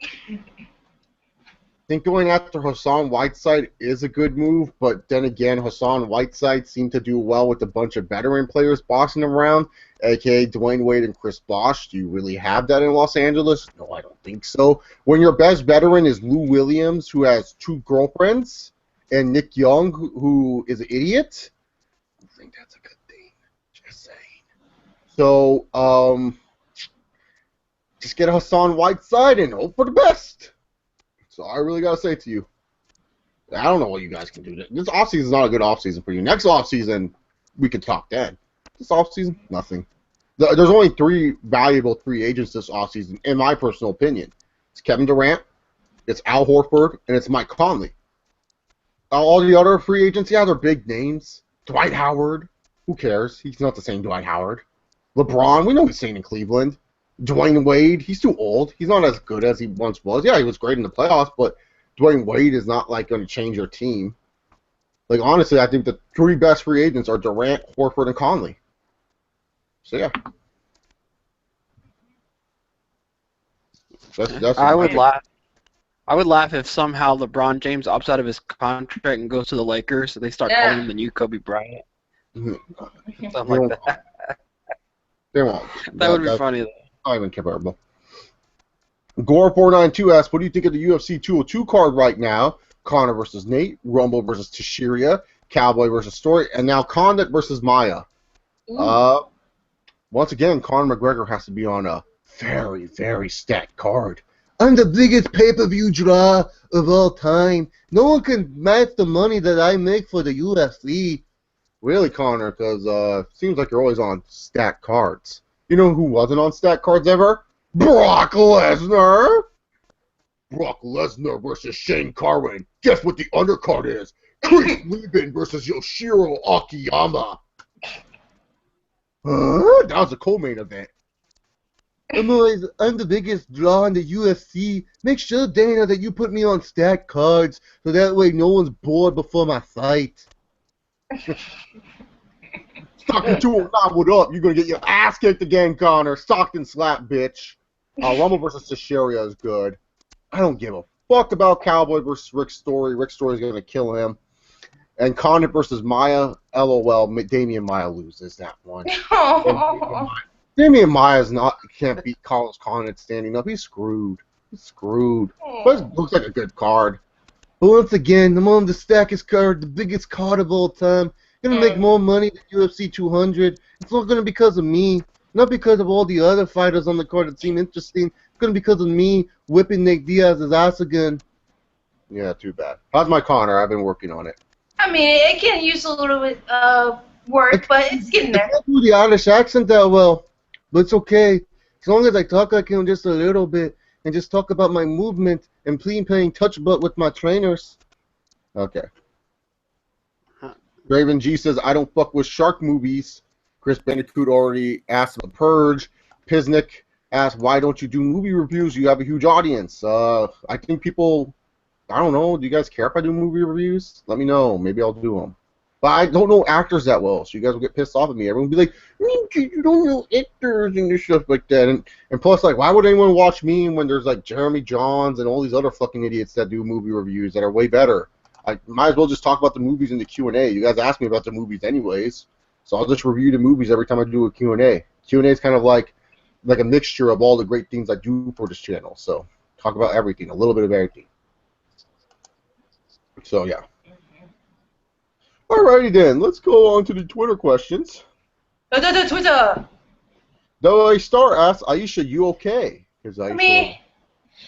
think going after Hassan Whiteside is a good move, but then again, Hassan Whiteside seemed to do well with a bunch of veteran players bossing him around, a.k.a. Dwayne Wade and Chris Bosh. Do you really have that in Los Angeles? No, I don't think so. When your best veteran is Lou Williams, who has 2 girlfriends, and Nick Young, who is an idiot, I think that's a good thing. Just saying. So, just get Hassan Whiteside and hope for the best. So I really got to say to you, I don't know what you guys can do. This offseason is not a good offseason for you. Next offseason, we can talk then. This offseason, nothing. There's only 3 valuable free agents this offseason, in my personal opinion. It's Kevin Durant, it's Al Horford, and it's Mike Conley. All the other free agents, yeah, they're big names. Dwight Howard, who cares? He's not the same Dwight Howard. LeBron, we know he's staying in Cleveland. Dwayne Wade, he's too old. He's not as good as he once was. Yeah, he was great in the playoffs, but Dwayne Wade is not like going to change your team. Like honestly, I think the 3 best free agents are Durant, Horford, and Conley. So yeah, that's I would laugh. I would laugh if somehow LeBron James opts out of his contract and goes to the Lakers, so they start calling him the new Kobe Bryant. Something like that. They won't. That would be funny though. Not even comparable. Gore492 asks, what do you think of the UFC 202 card right now? Conor versus Nate, Rumble versus Tashiria, Cowboy versus Story, and now Condit versus Maya. Once again, Conor McGregor has to be on a very, very stacked card. I'm the biggest pay-per-view draw of all time. No one can match the money that I make for the UFC. Really, Conor, because seems like you're always on stacked cards. You know who wasn't on stacked cards ever? Brock Lesnar! Brock Lesnar versus Shane Carwin. Guess what the undercard is? Chris Lieben versus Yoshiro Akiyama. That was a co-main event. I'm the biggest draw in the UFC. Make sure, Dana, that you put me on stacked cards so that way no one's bored before my fight. Stockton 209, what up? You're going to get your ass kicked again, Connor. Stockton slap, bitch. Rumble versus Tashiria is good. I don't give a fuck about Cowboy versus Rick Story. Rick Story's going to kill him. And Condit versus Maya, LOL, Damian Maya loses that one. Damian Maya's can't beat Carlos Condit standing up. He's screwed. He's screwed. But it looks like a good card. But once again, I'm on the stackest card, the biggest card of all time. Gonna make more money than UFC 200. It's not gonna be because of me. Not because of all the other fighters on the card that seem interesting. It's gonna be because of me whipping Nate Diaz's ass again. Yeah, too bad. How's my Connor? I've been working on it. I mean, it can use a little bit of work, but it's getting there. I can't do the Irish accent that well, but it's okay. As long as I talk like him just a little bit and just talk about my movement and playing touch butt with my trainers. Okay. Raven G says, I don't fuck with shark movies. Chris Bandicoot already asked about Purge. Piznik asked, why don't you do movie reviews? You have a huge audience. I think people... I don't know. Do you guys care if I do movie reviews? Let me know. Maybe I'll do them. But I don't know actors that well, so you guys will get pissed off at me. Everyone will be like, you don't know actors and this stuff like that. And plus, like, why would anyone watch me when there's, like, Jeremy Johns and all these other fucking idiots that do movie reviews that are way better? I might as well just talk about the movies in the Q&A. You guys ask me about the movies anyways, so I'll just review the movies every time I do a Q&A. Q&A is kind of like a mixture of all the great things I do for this channel. So talk about everything, a little bit of everything. So, yeah. Alrighty then, let's go on to the Twitter questions. Twitter! WWE Star asks, Aisha, you okay? Me?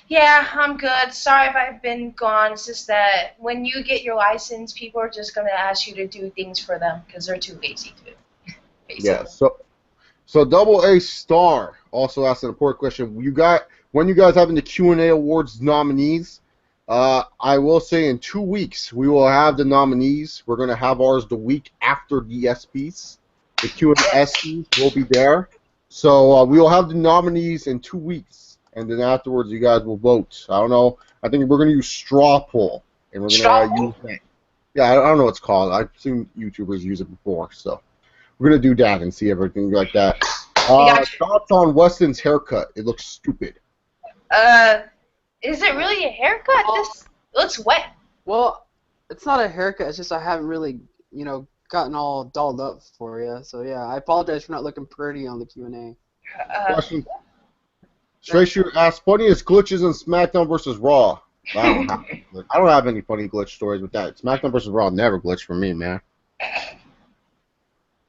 Yeah, I'm good. Sorry if I've been gone. It's just that when you get your license, people are just going to ask you to do things for them because they're too lazy to. Yeah, so Double A Star also asked an important question. When you guys having the Q&A Awards nominees? I will say in 2 weeks we will have the nominees. We're going to have ours the week after the ESPYs. The Q&A ESPYs will be there. So we will have the nominees in 2 weeks, and then afterwards you guys will vote. I don't know. I think we're going to use straw poll, and we're going to use that. Yeah, I don't know what it's called. I've seen YouTubers use it before, so we're going to do that and see everything like that. Thoughts on Weston's haircut? It looks stupid. Is it really a haircut? This looks wet. Well, it's not a haircut. It's just I haven't really, gotten all dolled up for you. So yeah, I apologize for not looking pretty on the Q&A. Question. Straight Shooter asks, funniest glitches in SmackDown versus Raw. I don't have any funny glitch stories with that. SmackDown versus Raw never glitched for me, man.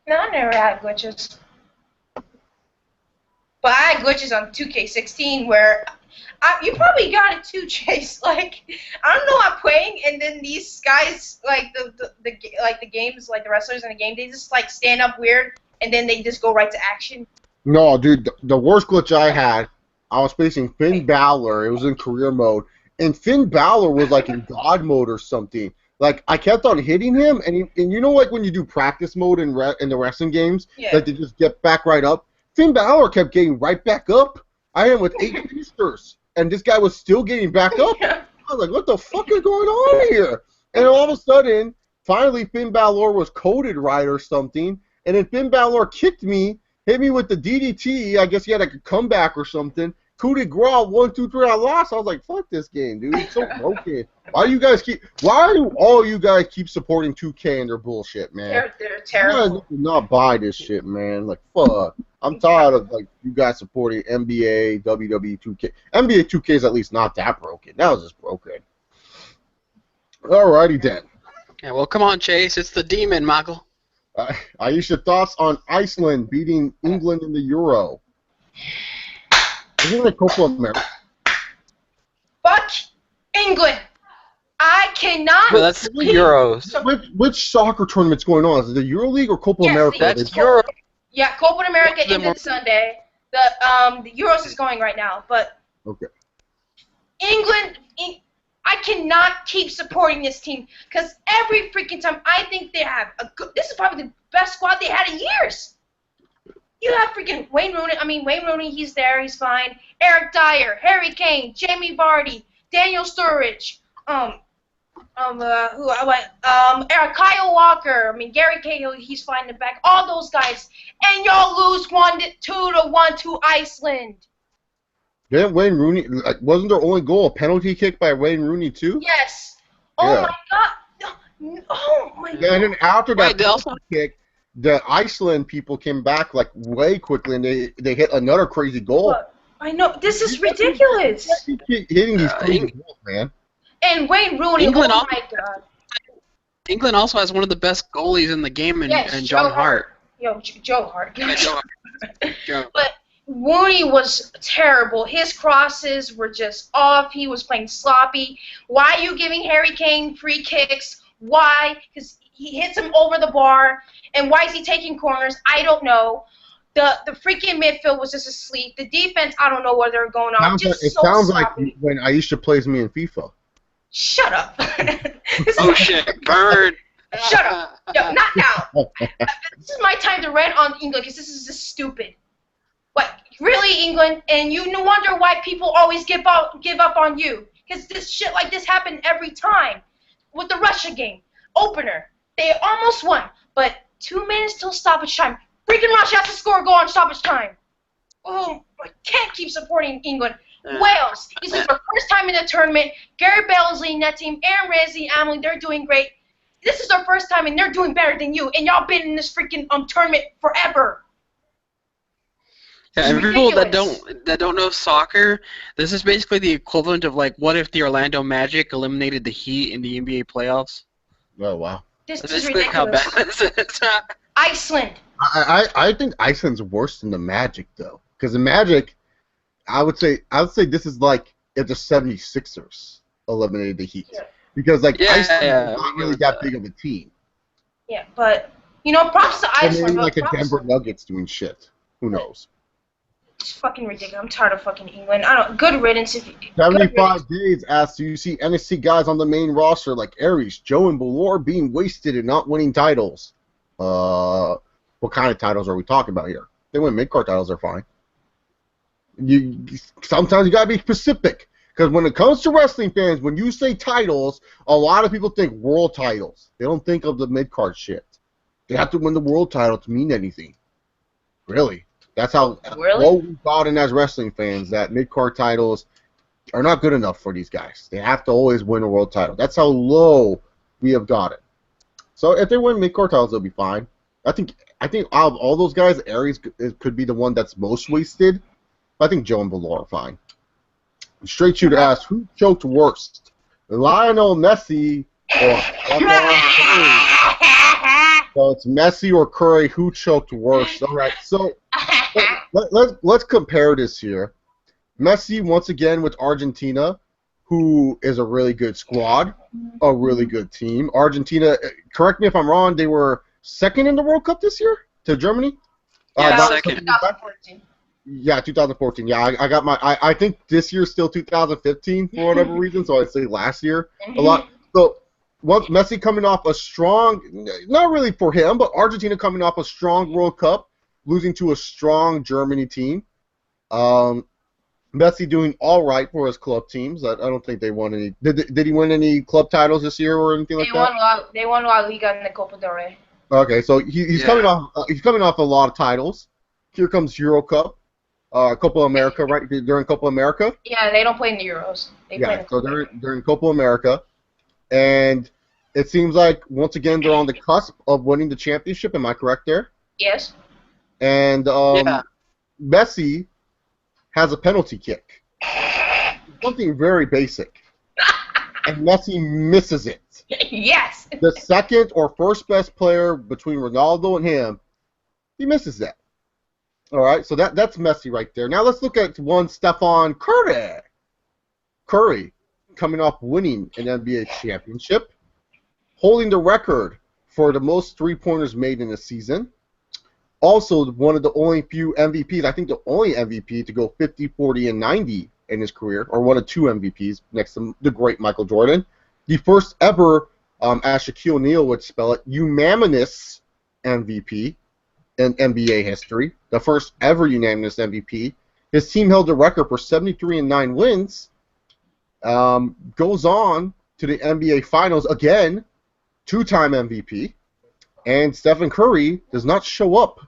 No, I never had glitches. But I had glitches on 2K16 where you probably got it too, Chase. Like, I don't know, I'm playing, and then these guys, like the games, like the wrestlers in the game, they just like stand up weird, and then they just go right to action. No, dude, the worst glitch I had, I was facing Finn Balor. It was in career mode, and Finn Balor was like in God mode or something. Like, I kept on hitting him, and you know, like when you do practice mode in the wrestling games, like they just get back right up. Finn Balor kept getting right back up. I hit him with 8 piecers, and this guy was still getting back up. I was like, what the fuck is going on here? And all of a sudden, finally Finn Balor was coded right or something, and then Finn Balor kicked me, hit me with the DDT. I guess he had like a comeback or something, coup de grace, 1, 2, 3, I lost. I was like, fuck this game, dude. It's so broken. Why do all you guys keep supporting 2K and their bullshit, man? They're You terrible. guys do not buy this shit, man. Like, fuck. I'm tired of like you guys supporting NBA, WWE, 2K. NBA 2K is at least not that broken. That was just broken. Alrighty then. Yeah, well, come on, Chase. It's the demon, Michael. Aisha, thoughts on Iceland beating England in the Euro? Isn't it Copa America? Fuck England. I cannot. No, that's Euros. Which soccer tournament's going on? Is it the Euro League or Copa Yes, America? That's Euro. Yeah, Copa America Them ended Sunday. The Euros is going right now, but Okay. England. I cannot keep supporting this team because every freaking time I think they have a good. This is probably the best squad they had in years. You have freaking Wayne Rooney. I mean, Wayne Rooney, he's there, he's fine. Eric Dyer, Harry Kane, Jamie Vardy, Daniel Sturridge, Kyle Walker. I mean, Gary Cahill, he's fine in the back. All those guys, and y'all lose 2-1 to Iceland. Didn't Wayne Rooney? Wasn't their only goal a penalty kick by Wayne Rooney too? Yes. Oh Yeah. my God. Oh my God. Yeah, and then after that Wait, they also- penalty kick, the Iceland people came back like way quickly, and they hit another crazy goal. I know, this is ridiculous. You keep hitting these crazy goals, man. And Wayne Rooney, England oh my God. England also has one of the best goalies in the game, and John Hart. Yo, Joe Hart. Yeah, Joe. But Rooney was terrible. His crosses were just off. He was playing sloppy. Why are you giving Harry Kane free kicks? Why? Because he hits him over the bar. And why is he taking corners? I don't know. The freaking midfield was just asleep. The defense, I don't know what they're going on. It sounds like when Aisha plays me in FIFA. Shut up. Oh shit, bird. Shut up. No, not now. This is my time to rant on England because this is just stupid. What? Really, England? And you no wonder why people always give up on you. Because this shit like this happened every time. With the Russia game. Opener. They almost won. But 2 minutes till stoppage time. Freaking Russia has to score a goal on stoppage time. Oh, I can't keep supporting England. Wales. This is their first time in the tournament. Gary Bell's leading that team. Aaron Ramsey, Amelie, they're doing great. This is their first time, and they're doing better than you. And y'all been in this freaking tournament forever. Yeah, and for people that don't know soccer, this is basically the equivalent of like, what if the Orlando Magic eliminated the Heat in the NBA playoffs? Oh wow. This That's is basically how ridiculous. bad this is. Iceland. I think Iceland's worse than the Magic though, because the Magic, I would say this is like if the 76ers eliminated the Heat, because like Iceland is not really that big of a team. Yeah, but you know, props to And Iceland. maybe like a Props- Denver Nuggets doing shit. Who knows? It's fucking ridiculous. I'm tired of fucking England. I don't. Good riddance. If 75 days asks, do you see NXT guys on the main roster like Aries, Joe, and Balor being wasted and not winning titles? What kind of titles are we talking about here? They win mid-card titles, they're fine. Sometimes you gotta be specific, because when it comes to wrestling fans, when you say titles, a lot of people think world titles. They don't think of the mid-card shit. They have to win the world title to mean anything. Really. That's how low we've gotten as wrestling fans, that mid-card titles are not good enough for these guys. They have to always win a world title. That's how low we have got it. So if they win mid-card titles, they'll be fine. I think out of all those guys, Aries could be the one that's most wasted. I think Joe and Balor are fine. Straight shooter asks, who choked worst? Lionel Messi or So it's Messi or Curry, who choked worst? All right, so let's compare this here. Messi, once again, with Argentina, who is a really good squad, a really good team. Argentina, correct me if I'm wrong, they were second in the World Cup this year to Germany? Yeah, second. 2014. Yeah, 2014. Yeah, I got my. I think this year's still 2015 for whatever reason, so I'd say last year a lot. So once Messi coming off a strong, not really for him, but Argentina coming off a strong World Cup, losing to a strong Germany team. Messi doing all right for his club teams. I don't think they won any. Did he win any club titles this year or anything like that? They won La Liga and the Copa del Rey. Okay, so he's coming off. He's coming off a lot of titles. Here comes Euro Cup. Copa America, right? They're in Copa America. Yeah, they don't play in the Euros. They play in Yeah, the so Copa. they're in Copa America, and it seems like once again they're on the cusp of winning the championship. Am I correct there? Yes. And Yeah. Messi has a penalty kick, something very basic, and Messi misses it. Yes. The second or first best player between Ronaldo and him, he misses that. All right, so that's Messi right there. Now let's look at one Stephen Curry. Curry coming off winning an NBA championship, holding the record for the most three-pointers made in a season. Also, one of the only few MVPs, I think the only MVP to go 50, 40, and 90 in his career, or one of two MVPs next to the great Michael Jordan. The first ever, as Shaquille O'Neal would spell it, unanimous MVP in NBA history. The first ever unanimous MVP. His team held the record for 73 and 9 wins. Goes on to the NBA Finals again, two-time MVP. And Stephen Curry does not show up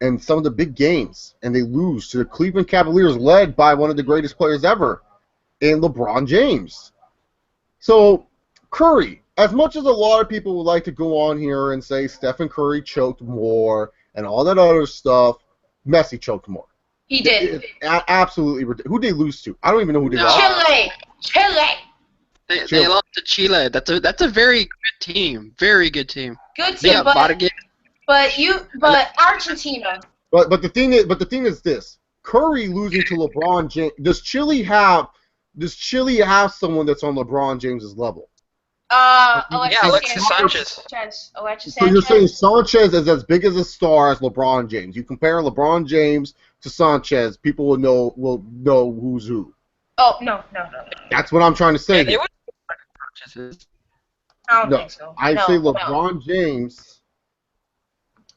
in some of the big games, and they lose to the Cleveland Cavaliers, led by one of the greatest players ever, in LeBron James. So, Curry, as much as a lot of people would like to go on here and say Stephen Curry choked more and all that other stuff, Messi choked more. He did. It's absolutely ridiculous. Who did they lose to? I don't even know who they No. lost. Chile. They lost to Chile. That's a very good team. Very good team. Good They team, got Vargas. but Argentina. But the thing is this: Curry losing to LeBron James. Does Chile have someone that's on LeBron James's level? Alexis Sanchez. Alexis So you're saying Sanchez. Sanchez is as big as a star as LeBron James. You compare LeBron James to Sanchez, people will know who's who. Oh no. That's what I'm trying to say. Yeah, they here. would Sanchez. I don't No, think so. I No, say no. LeBron James.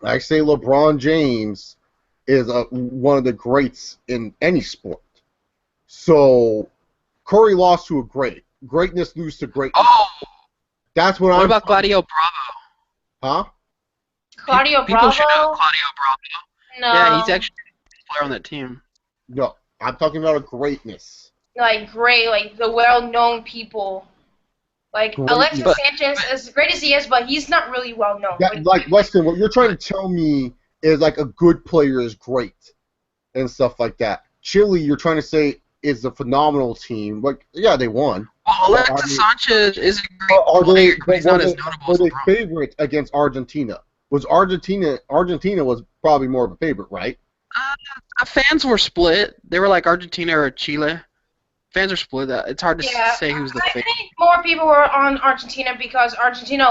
I say LeBron James is one of the greats in any sport. So Curry lost to a great. Greatness lose to greatness. Oh, That's what what I'm. about Claudio Bravo? Huh? Claudio People should know Bravo. Claudio Bravo. No. Yeah, he's actually a player on that team. No, I'm talking about a greatness. like great, like the well-known people. Like Great, Alexis but- Sanchez, as great as he is, but he's not really well known. Like Weston, what you're trying to tell me is like a good player is great and stuff like that. Chile, you're trying to say is a phenomenal team. Like, yeah, they won. Well, Alexis Sanchez is a great Are they? player, but he's not as notable Were as they LeBron. favorite against Argentina? Argentina was probably more of a favorite, right? Fans were split. They were like Argentina or Chile. Fans are split. It's hard to Yeah, say who's the I favorite. think more people were on Argentina because Argentina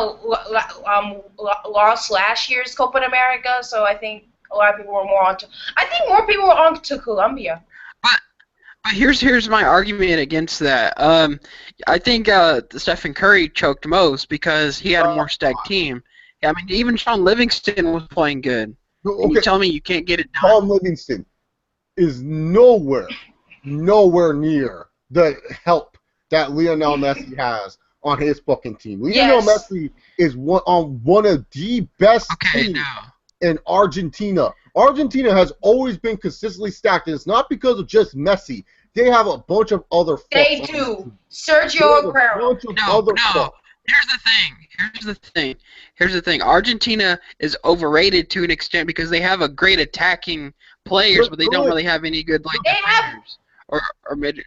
lost last year's Copa America, so I think a lot of people were more on to. I think more people were on to Colombia. But here's my argument against that. I think Stephen Curry choked most because he had a more stacked team. I mean, even Sean Livingston was playing good. And you tell me you can't get it done. Tom Livingston is nowhere near the help that Lionel Messi has on his fucking team. Lionel Yes. Messi is one of the best Okay, teams no. in Argentina. Argentina has always been consistently stacked, and it's not because of just Messi. They have a bunch of other They fucks on do. their team. They Sergio have a Aguero. bunch of No, other no. fucks. Here's the thing. Argentina is overrated to an extent because they have a great attacking players, but they don't really have any good like They have- defenders or mid.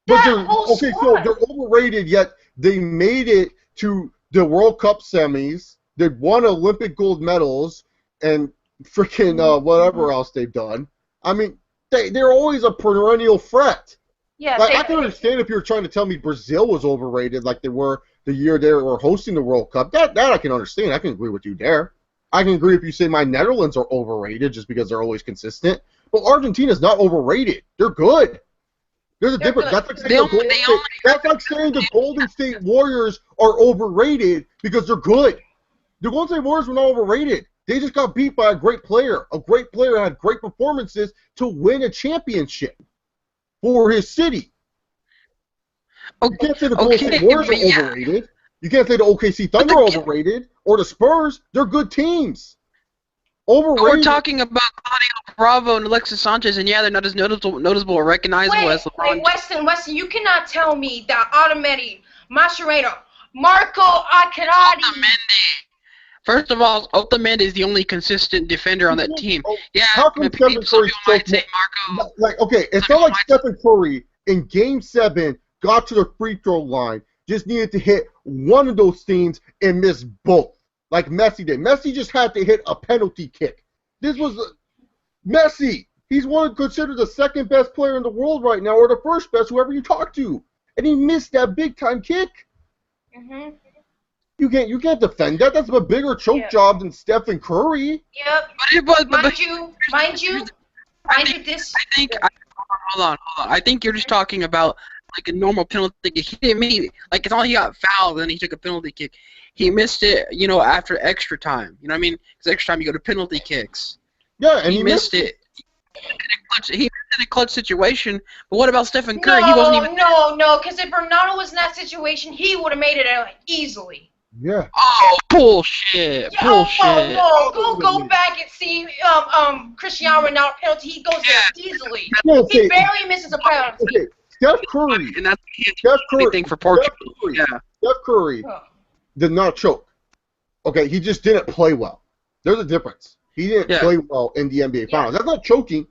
But That they're whole okay, so squad. they're overrated, yet they made it to the World Cup semis. They won Olympic gold medals and freaking whatever else they've done. I mean, they're always a perennial threat. Yeah, Like, they, I can understand if you're trying to tell me Brazil was overrated, like they were the year they were hosting the World Cup. That I can understand. I can agree with you there. I can agree if you say my Netherlands are overrated just because they're always consistent. But Argentina's not overrated. They're good. There's a They're difference. good. That's like saying the Golden State Warriors are overrated because they're good. The Golden State Warriors were not overrated. They just got beat by a great player. A great player had great performances to win a championship for his city. You can't say the Golden State Warriors but are yeah. overrated. You can't say the OKC Thunder are overrated or the Spurs. They're good teams. We're Overrated. talking about Claudio Bravo and Alexis Sanchez, and yeah, they're not as noticeable or recognizable as LeBron. Weston, you cannot tell me that Autometti, Mascherano, Marco Accarati. First of all, Otamendi is the only consistent defender on that team. Yeah, How come some Stephen people Curry might say Marco. Like, okay, it's not like Stephen Curry in Game 7 got to the free throw line, just needed to hit one of those things and miss both, like Messi did. Messi just had to hit a penalty kick. This was Messi. He's considered the second best player in the world right now, or the first best, whoever you talk to, and he missed that big time kick. Mhm. You can't defend that. That's a bigger choke job than Stephen Curry. Yep. Mind you, this. I think. Hold on. I think you're just talking about like a normal penalty kick. He didn't mean like it's all he got fouled and he took a penalty kick. He missed it, after extra time. You know what I mean? Because extra time you go to penalty kicks. Yeah, and he missed it. He missed in a clutch situation. But what about Stephen Curry? He wasn't even. No, because if Ronaldo was in that situation, he would have made it easily. Yeah. Oh, bullshit. Yeah, Bullshit. No. Go back and see Cristiano Ronaldo penalty. He goes there easily. He barely misses a penalty. Okay, Steph Curry. And that's the thing for Portugal. Steph Curry did not choke. Okay, he just didn't play well. There's a difference. He didn't play well in the NBA Finals. That's not choking.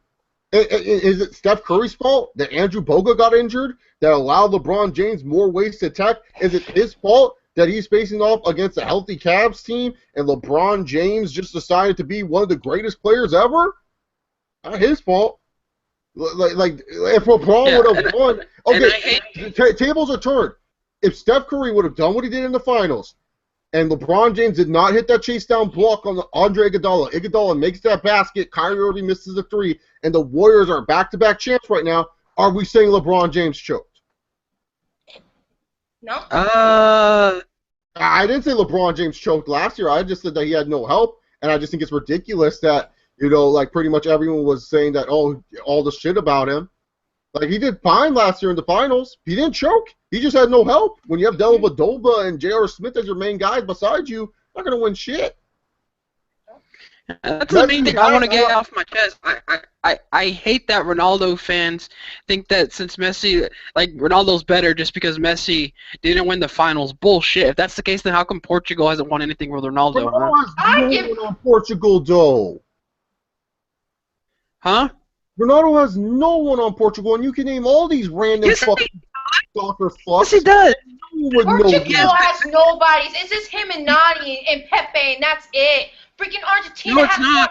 Is it Steph Curry's fault that Andrew Bogut got injured that allowed LeBron James more ways to attack? Is it his fault that he's facing off against a healthy Cavs team and LeBron James just decided to be one of the greatest players ever? Not his fault. Like if LeBron would have won, okay, tables are turned. If Steph Curry would have done what he did in the finals, and LeBron James did not hit that chase down block on Andre Iguodala makes that basket, Kyrie Irving misses the three, and the Warriors are back-to-back champs right now, are we saying LeBron James choked? No. I didn't say LeBron James choked last year. I just said that he had no help, and I just think it's ridiculous that, like pretty much everyone was saying that, all the shit about him. Like, he did fine last year in the finals. He didn't choke. He just had no help. When you have Dellavedova and J.R. Smith as your main guys beside you, you're not going to win shit. That's the main thing I want to get off my chest. I hate that Ronaldo fans think that since Messi, like, Ronaldo's better just because Messi didn't win the finals. Bullshit. If that's the case, then how come Portugal hasn't won anything with Ronaldo? Ronaldo has no one on Portugal, though. Huh? Ronaldo has no one on Portugal, and you can name all these random fucking soccer fucks. Yes, he does. Portugal has nobody. It's just him and Nani and Pepe, and that's it. Freaking Argentina has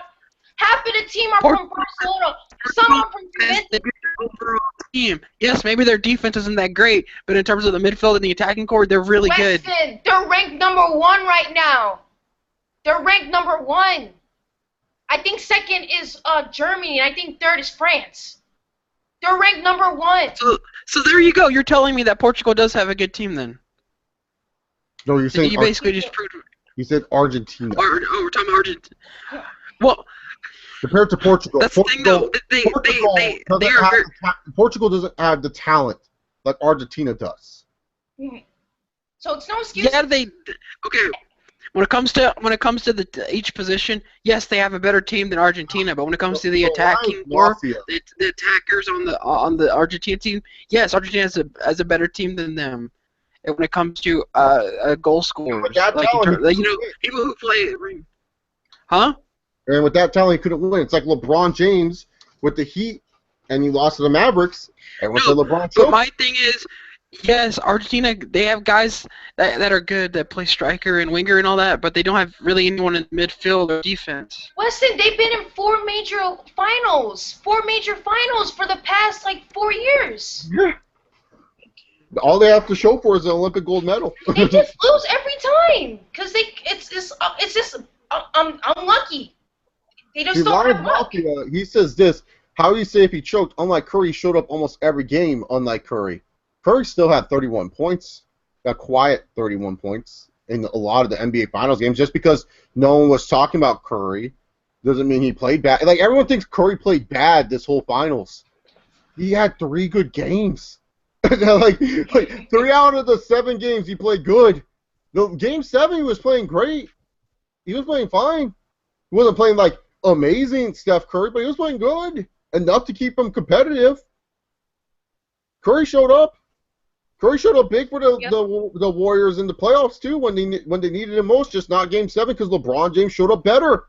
half of the team are from Barcelona. Some are from Juventus. Overall team. Yes, maybe their defense isn't that great, but in terms of the midfield and the attacking core, they're really good. They're ranked number 1 right now. They're ranked number 1. I think second is Germany, and I think third is France. They're ranked number 1. So there you go. You're telling me that Portugal does have a good team then? No, you're saying you basically just proved. You said Argentina. We're talking about Argentina. Well, compared to Portugal, that's the thing, though. Portugal doesn't have the talent like Argentina does. So it's no excuse. Yeah, okay. When it comes to each position, yes, they have a better team than Argentina. But when it comes to the attacking core, the attackers on the Argentina team, yes, Argentina has a better team than them. And when it comes to goal scorers, people who play, huh? And with that talent, he couldn't win. It's like LeBron James with the Heat, and he lost to the Mavericks. And with the LeBron. But my thing is, yes, Argentina, they have guys that are good, that play striker and winger and all that, but they don't have really anyone in midfield or defense. Listen, they've been in 4 major finals for the past, 4 years. Yeah. All they have to show for is an Olympic gold medal. They just lose every time because it's just unlucky. They just don't have luck. He says this. How do you say if he choked? Unlike Curry, he showed up almost every game. Unlike Curry, Curry still had 31 points. Got quiet 31 points in a lot of the NBA Finals games. Just because no one was talking about Curry doesn't mean he played bad. Like, everyone thinks Curry played bad this whole Finals. He had 3 good games. like 3 out of the 7 games he played good. The Game 7 he was playing great. He was playing fine. He wasn't playing like amazing, Steph Curry, but he was playing good enough to keep him competitive. Curry showed up. Curry showed up big for the Warriors in the playoffs too when they needed him most. Just not Game 7 because LeBron James showed up better.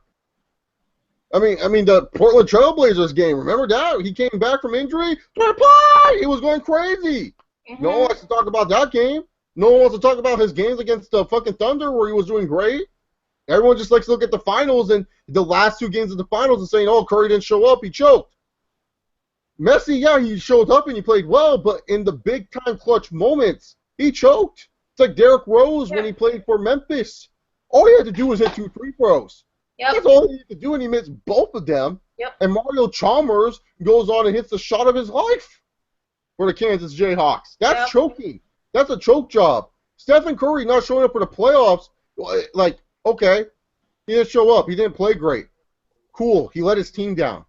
I mean the Portland Trailblazers game. Remember that? He came back from injury. He was going crazy. No one wants to talk about that game. No one wants to talk about his games against the fucking Thunder where he was doing great. Everyone just likes to look at the finals and the last 2 games of the finals and saying, oh, Curry didn't show up. He choked. Messi, yeah, he showed up and he played well, but in the big-time clutch moments, he choked. It's like Derrick Rose when he played for Memphis. All he had to do was hit 2 free throws. That's all he had to do, and he missed both of them. And Mario Chalmers goes on and hits the shot of his life for the Kansas Jayhawks. That's choking. That's a choke job. Stephen Curry not showing up for the playoffs, like, okay, he didn't show up. He didn't play great. Cool. He let his team down.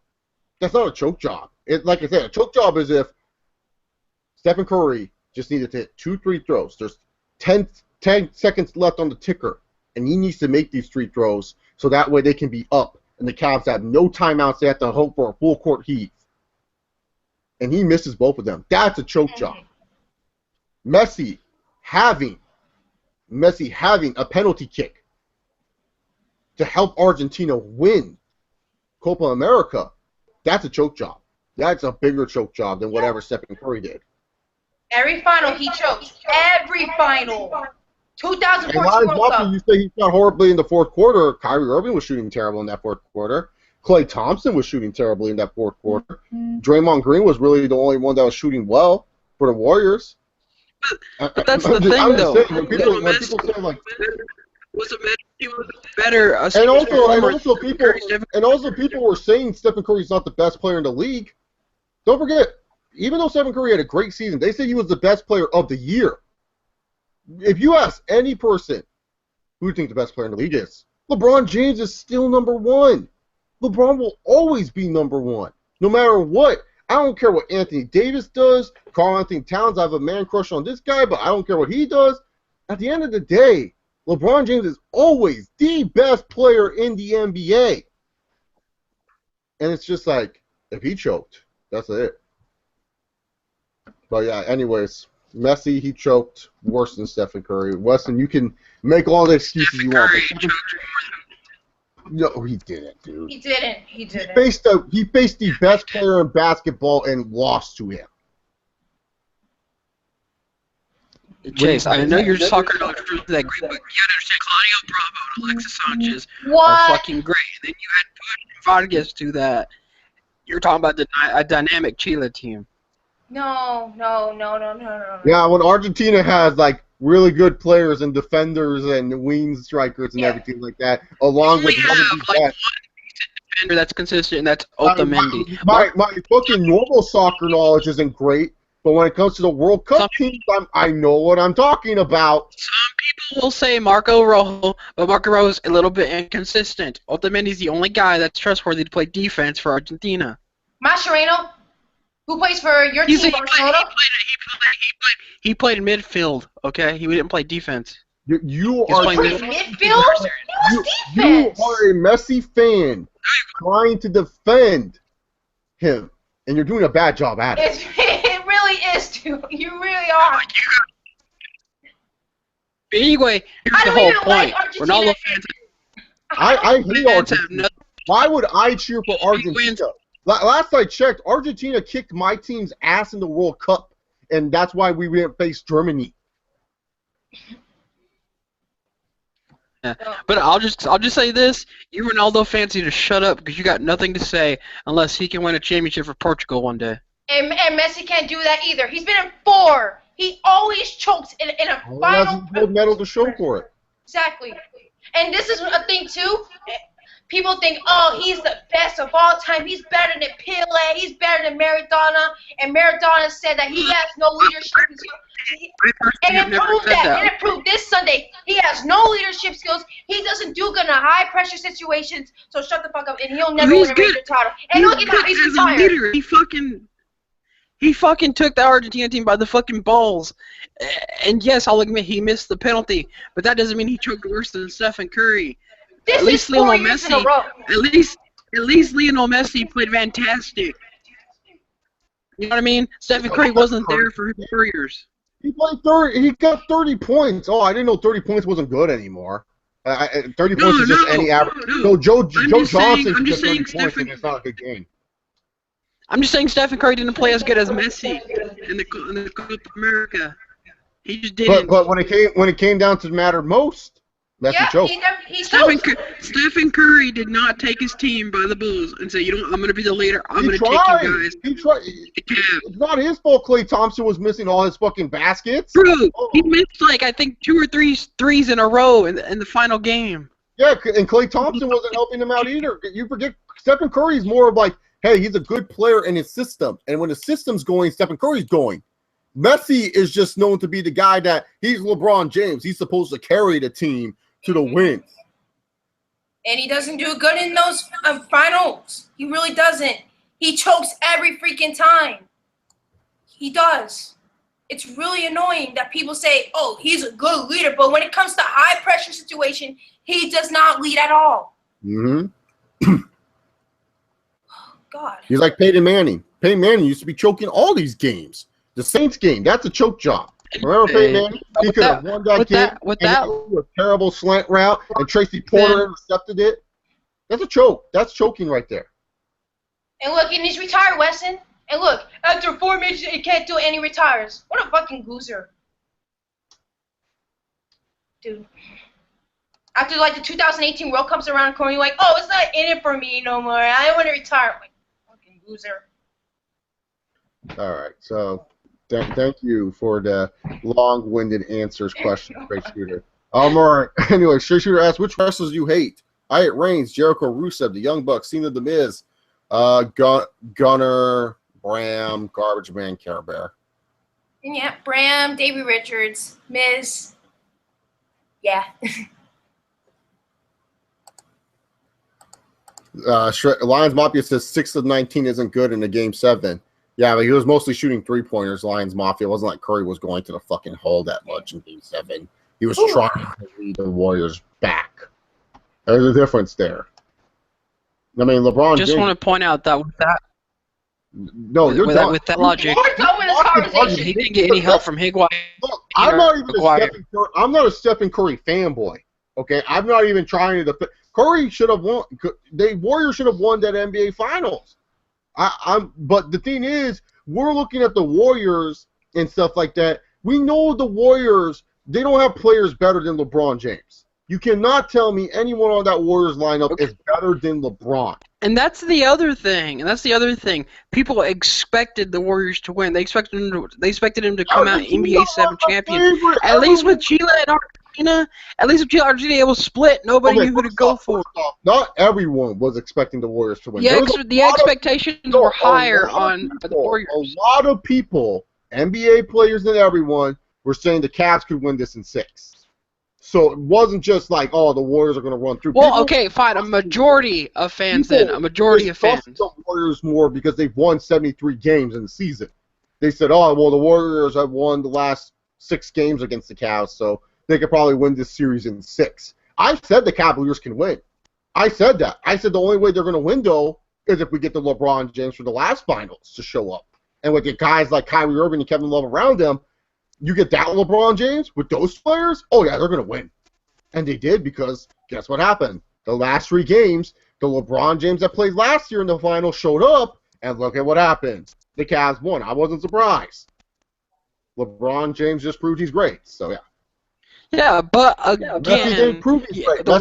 That's not a choke job. Like I said, a choke job is if Stephen Curry just needed to hit 2 free throws. There's 10 seconds left on the ticker, and he needs to make these 3 throws so that way they can be up, and the Cavs have no timeouts. They have to hope for a full court heat. And he misses both of them. That's a choke job. Messi having a penalty kick to help Argentina win Copa America, that's a choke job. That's a bigger choke job than whatever Stephen Curry did. Every final he choked. Every final. 2014 World Cup. You say he shot horribly in the fourth quarter. Kyrie Irving was shooting terrible in that fourth quarter. Klay Thompson was shooting terribly in that fourth quarter. Draymond Green was really the only one that was shooting well for the Warriors. But that's the thing, though. When people say, like, he was better. And also people were saying Stephen Curry's not the best player in the league. Don't forget, even though Stephen Curry had a great season, they said he was the best player of the year. If you ask any person who thinks the best player in the league is, LeBron James is still number 1. LeBron will always be number 1, no matter what. I don't care what Anthony Davis does, Karl Anthony Towns. I have a man crush on this guy, but I don't care what he does. At the end of the day, LeBron James is always the best player in the NBA. And it's just like, if he choked, that's it. But yeah, anyways, Messi, he choked worse than Stephen Curry. Weston, you can make all the excuses you want. No, he didn't, dude. He didn't. He faced the best player in basketball and lost to him. Chase, I know you're talking about that great, but you gotta understand Claudio Bravo and Alexis Sanchez are fucking great. And then you had Putin Vargas to that. You're talking about a dynamic Chile team. No. Yeah, when Argentina has like really good players and defenders and wing strikers and everything like that, along with one defender that's consistent, and that's Otamendi. My fucking normal soccer knowledge isn't great, but when it comes to the World Cup teams, I know what I'm talking about. Some people will say Marco Rojo, but Marco Rojo is a little bit inconsistent. Otamendi's the only guy that's trustworthy to play defense for Argentina. Mascherano, who plays for your team, Barcelona? He played midfield, okay? He didn't play defense. You are playing midfield? You are a Messi fan trying to defend him, and you're doing a bad job at it. It really is, dude. You really are. But anyway, here's the whole point. Ronaldo fans. I hate Argentina. Why would I cheer for Argentina? Last I checked, Argentina kicked my team's ass in the World Cup, and that's why we didn't face Germany. Yeah. But I'll just say this: you Ronaldo fans need to shut up because you got nothing to say unless he can win a championship for Portugal one day. And Messi can't do that either. He's been in 4. He always chokes in a final. He has a gold medal to show for it. Exactly. And this is a thing too. People think, oh, he's the best of all time. He's better than Pele. He's better than Maradona. And Maradona said that he has no leadership skills. And it proved that. And it proved this Sunday he has no leadership skills. He doesn't do good in high pressure situations. So shut the fuck up, and he'll never win a major title. And look at how he's retired. He fucking took the Argentina team by the fucking balls. And yes, I'll admit he missed the penalty, but that doesn't mean he choked worse than Stephen Curry. This is 4 years in a row. At least At least Lionel Messi played fantastic. You know what I mean? Stephen Curry wasn't there for his Warriors. He played 30. He got 30 points. Oh, I didn't know 30 points wasn't good anymore. 30 points is just any average. No, Joe Johnson I'm just took 30 saying points, and it's not a good game. I'm just saying Stephen Curry didn't play as good as Messi in the Copa America. He just didn't. But when it came down to the matter most, Messi choked. Stephen Curry did not take his team by the balls and say, I'm going to be the leader. I'm going to take you guys. He tried. It's not his fault Klay Thompson was missing all his fucking baskets. Bro, he missed I think 2 or 3 threes in a row in the final game. Yeah, and Klay Thompson wasn't helping him out either. You forget Stephen Curry's more of hey, he's a good player in his system. And when the system's going, Stephen Curry's going. Messi is just known to be the guy that he's LeBron James. He's supposed to carry the team to the wins. And he doesn't do good in those finals. He really doesn't. He chokes every freaking time. He does. It's really annoying that people say, oh, he's a good leader. But when it comes to high-pressure situation, he does not lead at all. Mm-hmm. Oh, God. He's like Peyton Manning. Peyton Manning used to be choking all these games. The Saints game, that's a choke job. Remember Peyton Manning? He could have won that game. With a terrible slant route, and Tracy Porter intercepted it. That's a choke. That's choking right there. And look, and he's retired, Weston. And look, after 4 minutes, he can't do any retires. What a fucking loser. Dude. After, the 2018 World Cup's around the corner, you're like, oh, it's not in it for me no more. I want to retire. I'm like, fucking loser. All right, so thank you for the long-winded answers question, Straight Shooter. All right. Anyway, Straight Shooter asks, which wrestlers do you hate? I hate Reigns, Jericho, Rusev, the Young Bucks, Cena, The Miz, Gunner, Bram, Garbage Man, Care Bear. Yeah, Bram, Davey Richards, Miz. Yeah. Lions Mafia says 6 of 19 isn't good in the game 7. Yeah, but he was mostly shooting 3-pointers, Lions Mafia. It wasn't like Curry was going to the fucking hole that much in game 7. He was trying to lead the Warriors back. There's a difference there. I mean, LeBron just James, want to point out that with that logic, he didn't get any help from Higuain. Look, I'm not a Stephen Curry fanboy. Okay, I'm not even trying to defend. Curry should have won. The Warriors should have won that NBA Finals. But the thing is, we're looking at the Warriors and stuff like that. We know the Warriors, they don't have players better than LeBron James. You cannot tell me anyone on that Warriors lineup is better than LeBron. And that's the other thing. People expected the Warriors to win. They expected him to come out NBA 7 champion. At least with Chile and Argentina, it was split. Nobody knew who to go for. Not everyone was expecting the Warriors to win. The expectations were higher on the Warriors. A lot of people, NBA players and everyone, were saying the Cavs could win this in 6. So it wasn't just like, oh, the Warriors are going to run through. Well, okay, fine. A majority of fans then. A majority of fans. The Warriors more because they've won 73 games in the season. They said, oh, well, the Warriors have won the last 6 games against the Cavs, so they could probably win this series in 6. I said the Cavaliers can win. I said that. I said the only way they're going to win, though, is if we get the LeBron James for the last finals to show up. And with the guys like Kyrie Irving and Kevin Love around them, you get that LeBron James with those players, oh, yeah, they're going to win. And they did because guess what happened? The last 3 games, the LeBron James that played last year in the final showed up, and look at what happened. The Cavs won. I wasn't surprised. LeBron James just proved he's great, so yeah. Yeah, but again, the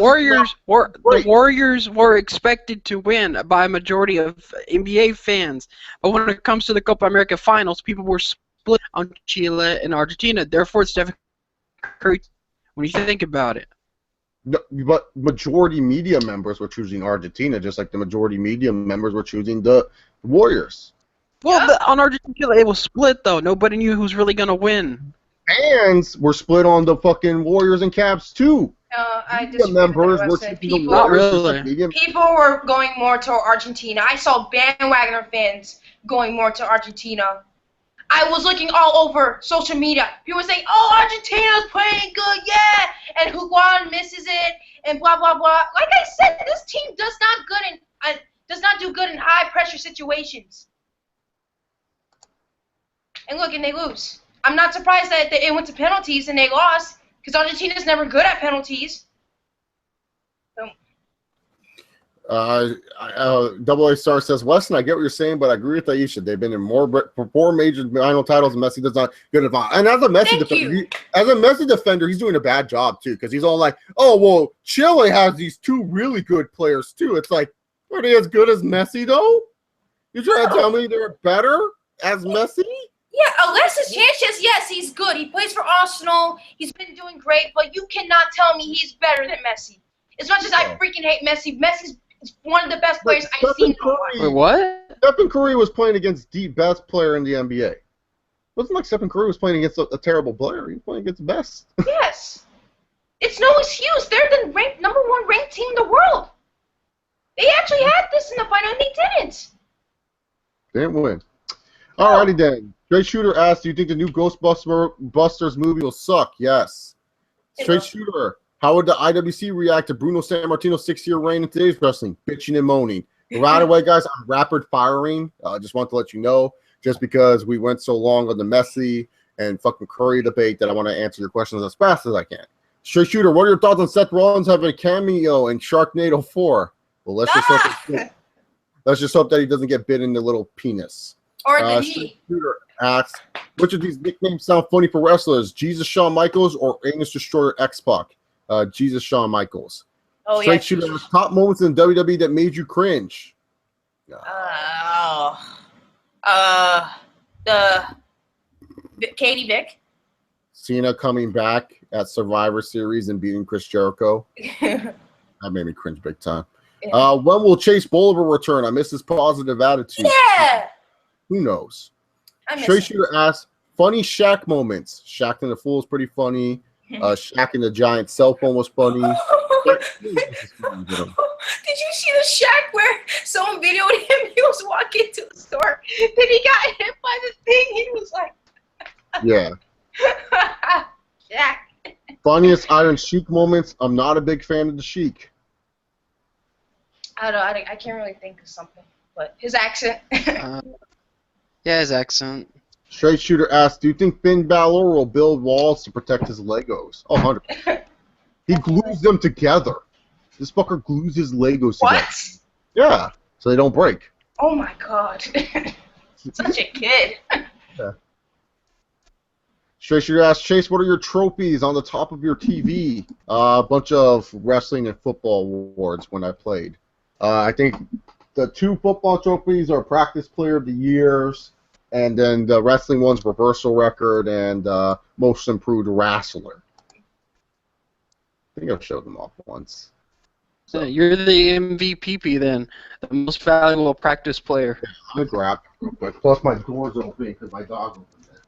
Warriors were expected to win by a majority of NBA fans. But when it comes to the Copa America Finals, people were split on Chile and Argentina. Therefore, Stephen Curry, when you think about it. No, but majority media members were choosing Argentina, just like the majority media members were choosing the Warriors. Well, on Argentina, it was split, though. Nobody knew who's really going to win. Fans were split on the fucking Warriors and Cavs, too. I media members were choosing the Warriors. People were going more to Argentina. I saw bandwagoner fans going more to Argentina. I was looking all over social media. People were saying, oh, Argentina's playing good, yeah, and Higuain misses it, and blah, blah, blah. Like I said, this team does does not do good in high-pressure situations. And look, and they lose. I'm not surprised that it went to penalties and they lost, because Argentina's never good at penalties. Double A Star says, Weston, I get what you're saying, but I agree with Aisha. They've been in four major final titles, and Messi does not good enough. And as a Messi defender, he's doing a bad job too, because he's all like, "Oh, well, Chile has these two really good players too." It's like, are they as good as Messi though? You're trying to tell me they're better as Messi? Yeah, Alexis Sanchez, yes, he's good. He plays for Arsenal. He's been doing great, but you cannot tell me he's better than Messi. As much as I freaking hate Messi, Messi's one of the best players I've seen in my life. Wait, what? Stephen Curry was playing against the best player in the NBA. It wasn't like Stephen Curry was playing against a terrible player. He was playing against the best. Yes. It's no excuse. They're the number one ranked team in the world. They actually had this in the final, and they didn't. Didn't win. Alrighty then. Straight Shooter asks, do you think the new Ghostbusters movie will suck? Yes. Straight Shooter. How would the IWC react to Bruno Sammartino's 6-year reign in today's wrestling? Bitching and moaning. Right away, guys, I'm rapid firing. I just want to let you know, just because we went so long on the Messi and fucking Curry debate, that I want to answer your questions as fast as I can. Straight Shooter, what are your thoughts on Seth Rollins having a cameo in Sharknado 4? Well, let's just hope that he doesn't get bit in the little penis. Or the knee. Straight Shooter asks, which of these nicknames sound funny for wrestlers? Jesus Shawn Michaels or Anus Destroyer X-Pac? Jesus Shawn Michaels. Oh, Straight yeah. Shooter, top moments in WWE that made you cringe. Katie Vick. Cena coming back at Survivor Series and beating Chris Jericho. That made me cringe big time. Yeah. When will Chase Bolivar return? I miss his positive attitude. Yeah. Who knows? I miss Straight him. Shooter asks, funny Shaq moments. Shaq and the Fool is pretty funny. Shaq and the Giant cell phone was funny. Did you see the Shaq where someone videoed him? He was walking to the store. Then he got hit by the thing. He was like, Yeah. Shaq. Funniest Iron Sheik moments. I'm not a big fan of the Sheik. I don't know. I can't really think of something. But his accent. Yeah, his accent. Straight Shooter asks, do you think Finn Balor will build walls to protect his Legos? Oh, 100%. He glues them together. This fucker glues his Legos together. What? Yeah, so they don't break. Oh my god. Such a kid. Yeah. Straight Shooter asks, Chase, what are your trophies on the top of your TV? A bunch of wrestling and football awards when I played. I think the 2 football trophies are Practice Player of the Years, and then the wrestling one's Reversal Record and Most Improved Wrestler. I think I've showed them off once. So you're the MVP then, the most valuable practice player. I'm going to grab it real quick. Plus my door's open because my dog opened it.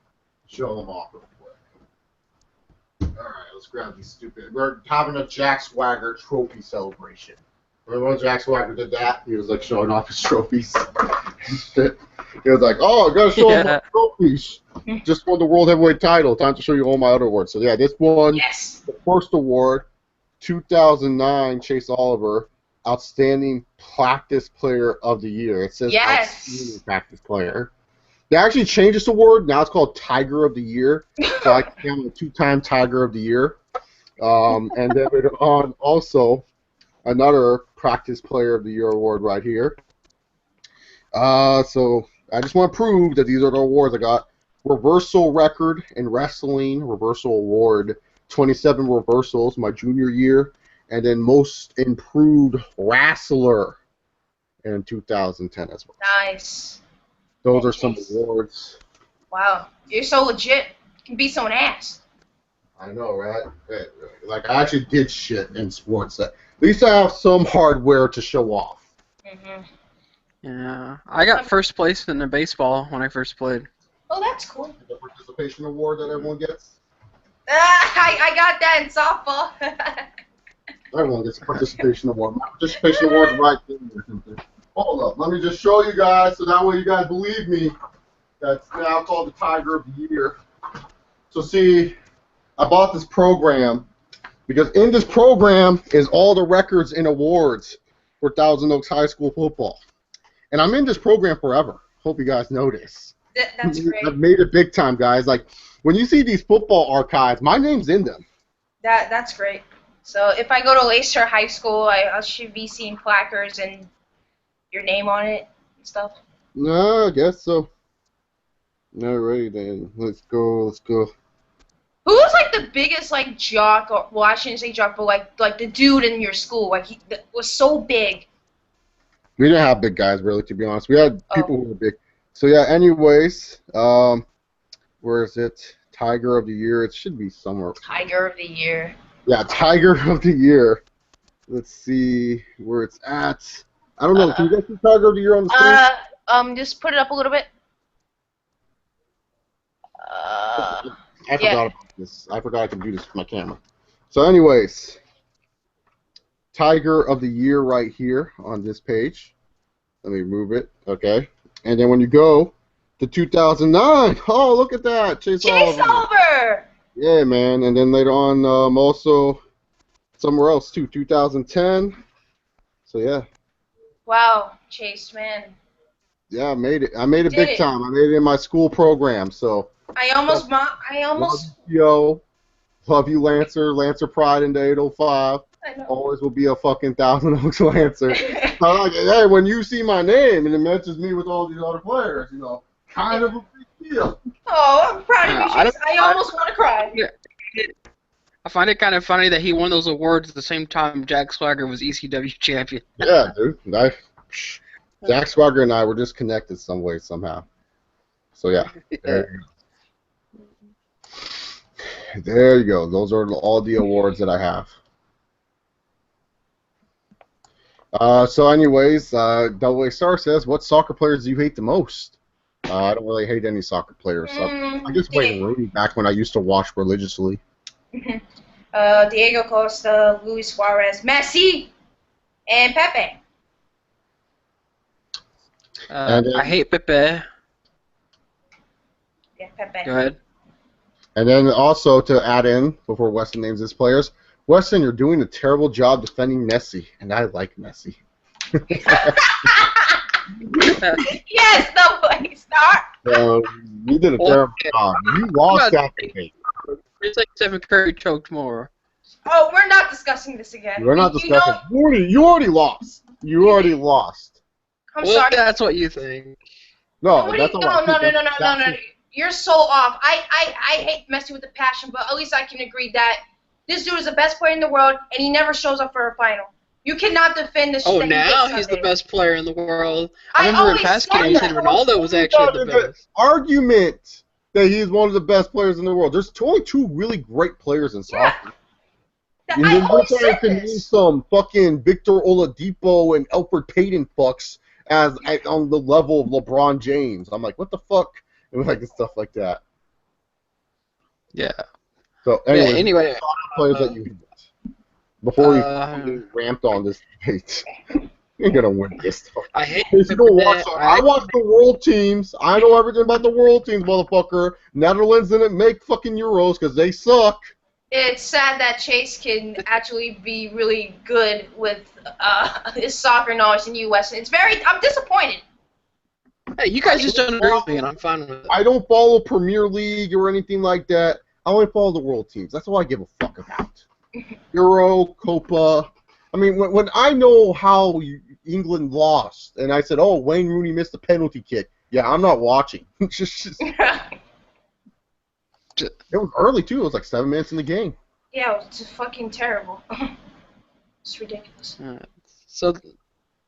Show them off real quick. Alright, let's grab these stupid. We're having a Jack Swagger trophy celebration. Remember when Jack Swagger did that? He was like showing off his trophies. He was like, oh, I gotta show off my trophies. Just won the World Heavyweight title. Time to show you all my other awards. So yeah, this one, Yes. the first award, 2009, Chase Oliver, Outstanding Practice Player of the Year. It says Outstanding Practice Player. They actually changed this award. Now it's called Tiger of the Year. So I am a 2-time Tiger of the Year. And then later on, also, another Practice Player of the Year award right here. So I just want to prove that these are the awards I got. Reversal Record in Wrestling, Reversal Award, 27 reversals my junior year, and then Most Improved Wrestler in 2010 as well. Nice. Those are some awards. Wow. You're so legit. You can beat someone's ass. I know, right? Like, I actually did shit in sports. At least I have some hardware to show off. Mm-hmm. Yeah, I got first place in the baseball when I first played. Oh, that's cool. The participation award that everyone gets. I got that in softball. Everyone gets a participation award. My participation award's right there. Hold up. Let me just show you guys so that way you guys believe me. That's now called the Tiger of the Year. So see, I bought this program because in this program is all the records and awards for Thousand Oaks High School football. And I'm in this program forever. Hope you guys know this. That's great. I've made it big time, guys. Like, when you see these football archives, my name's in them. That's great. So if I go to Lacer High School, I should be seeing placards and your name on it and stuff. No, I guess so. Alrighty then. Let's go. Who was like the biggest like jock? Or, well, I shouldn't say jock, but like the dude in your school, like he that was so big. We didn't have big guys, really, to be honest. We had people who were big. So, yeah, anyways, where is it? Tiger of the Year. It should be somewhere. Tiger of the Year. Yeah, Tiger of the Year. Let's see where it's at. I don't know. Can you guys see Tiger of the Year on the screen? Just put it up a little bit. I forgot about this. I forgot I can do this with my camera. So, anyways, Tiger of the Year right here on this page. Let me move it. Okay. And then when you go to 2009, oh, look at that. Chase Oliver. Yeah, man. And then later on, also somewhere else, too, 2010. So, yeah. Wow, Chase, man. Yeah, I made it. I made it big time. I made it in my school program, so. I almost. Love you, Lancer. Lancer Pride in the 805. I know. Always will be a fucking Thousand Oaks Lancer. So like, hey, when you see my name and it mentions me with all these other players, you know, kind of a big deal. Oh, I'm proud of you, Chase. I almost want to cry. I find it kind of funny that he won those awards at the same time Jack Swagger was ECW champion. Yeah, dude. Jack Swagger and I were just connected some way, somehow. So, yeah. There you go. Those are all the awards that I have. So, anyways, Double A Star says, what soccer players do you hate the most? I don't really hate any soccer players. I guess Wayne Rooney back when I used to watch religiously. Diego Costa, Luis Suarez, Messi, and Pepe. I hate Pepe. Yeah, Pepe. Go ahead. And then also to add in, before Weston names his players, Weston, you're doing a terrible job defending Messi, and I like Messi. Yes, no way, start. You did a terrible job. You lost that debate. It's like Stephen Curry choked more. Oh, we're not discussing this again. We're not discussing. You already lost. You already lost. I'm sorry. That's what you think. No, that's all No. You're so off. I hate Messi with a passion, but at least I can agree that this dude is the best player in the world, and he never shows up for a final. You cannot defend this. Oh, now he's the best player in the world. I remember in past games you said Ronaldo was actually the best. Argument that he's one of the best players in the world. There's only two really great players in soccer. And then you're trying to name some fucking Victor Oladipo and Elfrid Payton fucks on the level of LeBron James. I'm like, what the fuck? And like stuff like that. Yeah. So anyway, players that you hate. Before we ramped on this debate, you're gonna win this. I hate. I watch the world teams. I know everything about the world teams, motherfucker. Netherlands didn't make fucking Euros because they suck. It's sad that Chase can actually be really good with his soccer knowledge in the U.S. I'm disappointed. Hey, you guys just don't agree with me, and I'm fine with it. I don't follow Premier League or anything like that. I only follow the world teams. That's all I give a fuck about. Euro, Copa. I mean, when I know how England lost, and I said, oh, Wayne Rooney missed a penalty kick. Yeah, I'm not watching. It was early, too. It was like 7 minutes in the game. Yeah, it was fucking terrible. It's ridiculous. So,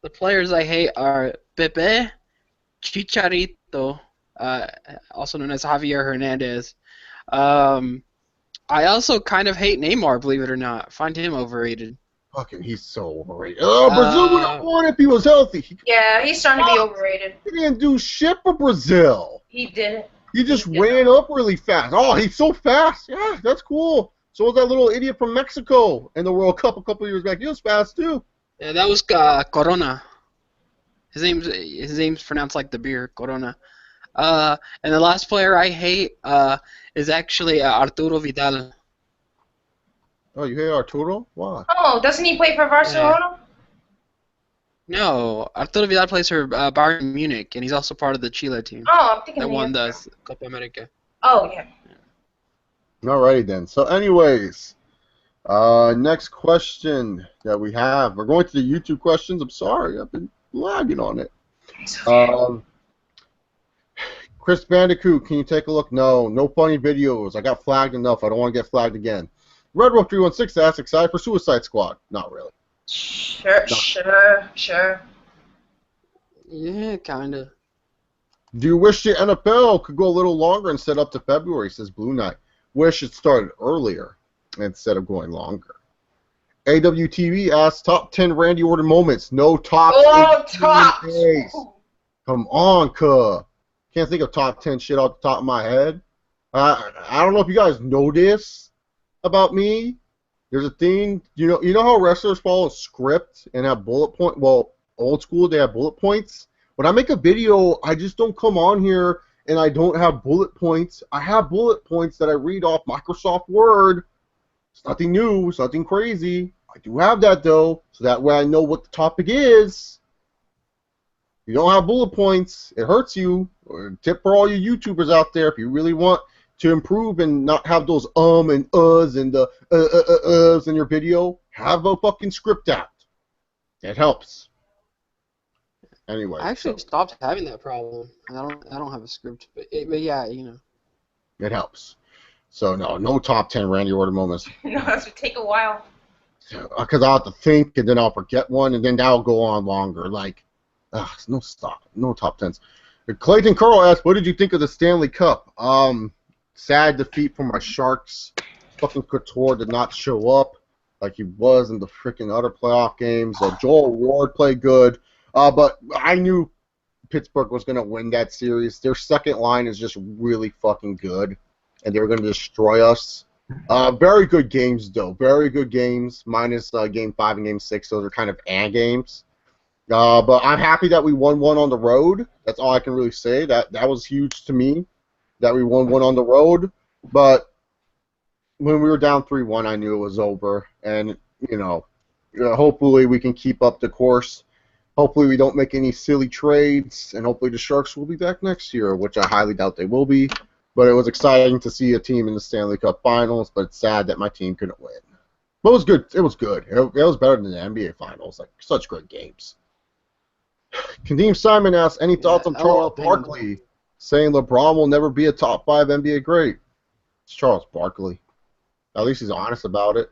the players I hate are Pepe, Chicharito, also known as Javier Hernandez. I also kind of hate Neymar, believe it or not. I find him overrated. Fucking, he's so overrated. Oh, Brazil would have won if he was healthy. Yeah, he's starting to be overrated. He didn't do shit for Brazil. He didn't. He just ran up really fast. Oh, he's so fast. Yeah, that's cool. So was that little idiot from Mexico in the World Cup a couple of years back. He was fast, too. Yeah, that was Corona. His name's pronounced like the beer, Corona. And the last player I hate is actually Arturo Vidal. Oh, you hate Arturo? Why? Oh, doesn't he play for Barcelona? No, Arturo Vidal plays for Bayern Munich, and he's also part of the Chile team Oh, I'm thinking that the won other. the Copa America. Oh, yeah. Alrighty then. So, anyways, next question that we have. We're going to the YouTube questions. I'm sorry, I've been lagging on it. It's okay. Chris Bandicoot, can you take a look? No, no funny videos. I got flagged enough. I don't want to get flagged again. Red Wolf 316 asks, excited for Suicide Squad? Not really. Sure, No. sure. Yeah, kinda. Do you wish the NFL could go a little longer and set up to February, says Blue Knight. Wish it started earlier instead of going longer. AWTV asks, top 10 Randy Orton moments. No tops. Oh, 18 tops! days. Come on, cuh. Can't think of top 10 shit off the top of my head. I don't know if you guys know this about me. There's a thing, you know how wrestlers follow a script and have bullet point. Well, old school they have bullet points. When I make a video, I just don't come on here and I don't have bullet points. I have bullet points that I read off Microsoft Word. It's nothing new. It's nothing crazy. I do have that though, so that way I know what the topic is. If you don't have bullet points, it hurts you. Tip for all you YouTubers out there, if you really want to improve and not have those and uhs and the uhs in your video, have a fucking script out. It helps. Anyway, I actually stopped having that problem. I don't have a script, but yeah, you know. it helps. So no top 10 Randy Orton moments. No, this would take a while. Because I'll have to think and then I'll forget one and then that'll go on longer. Like, no top 10s. Clayton Curl asked, what did you think of the Stanley Cup? Sad defeat for my Sharks. Fucking Couture did not show up like he was in the freaking other playoff games. Joel Ward played good. But I knew Pittsburgh was going to win that series. Their second line is just really fucking good, and they were going to destroy us. Very good games, though. Very good games, minus Game 5 and Game 6. Those are kind of games. But I'm happy that we won one on the road. That's all I can really say. That was huge to me, that we won one on the road. But when we were down 3-1, I knew it was over. And, hopefully we can keep up the course. Hopefully we don't make any silly trades, and hopefully the Sharks will be back next year, which I highly doubt they will be. But it was exciting to see a team in the Stanley Cup Finals, but it's sad that my team couldn't win. But it was good. It was good. It was better than the NBA Finals. Like, such great games. Kadeem Simon asks, any thoughts on Charles Barkley saying LeBron will never be a top 5 NBA great? It's Charles Barkley. At least he's honest about it.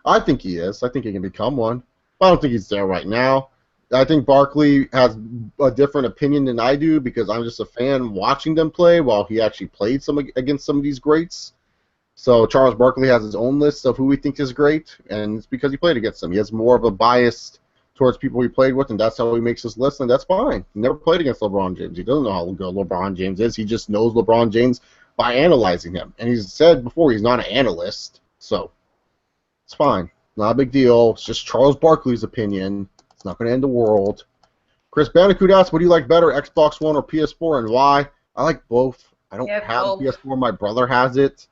I think he is. I think he can become one. I don't think he's there right now. I think Barkley has a different opinion than I do because I'm just a fan watching them play while he actually played against some of these greats. So Charles Barkley has his own list of who he thinks is great, and it's because he played against them. He has more of a bias towards people he played with, and that's how he makes his list, and that's fine. He never played against LeBron James. He doesn't know how good LeBron James is. He just knows LeBron James by analyzing him. And he's said before he's not an analyst, so it's fine. Not a big deal. It's just Charles Barkley's opinion. It's not going to end the world. Chris Bandicoot asks, what do you like better, Xbox One or PS4, and why? I like both. I don't have a PS4. My brother has it,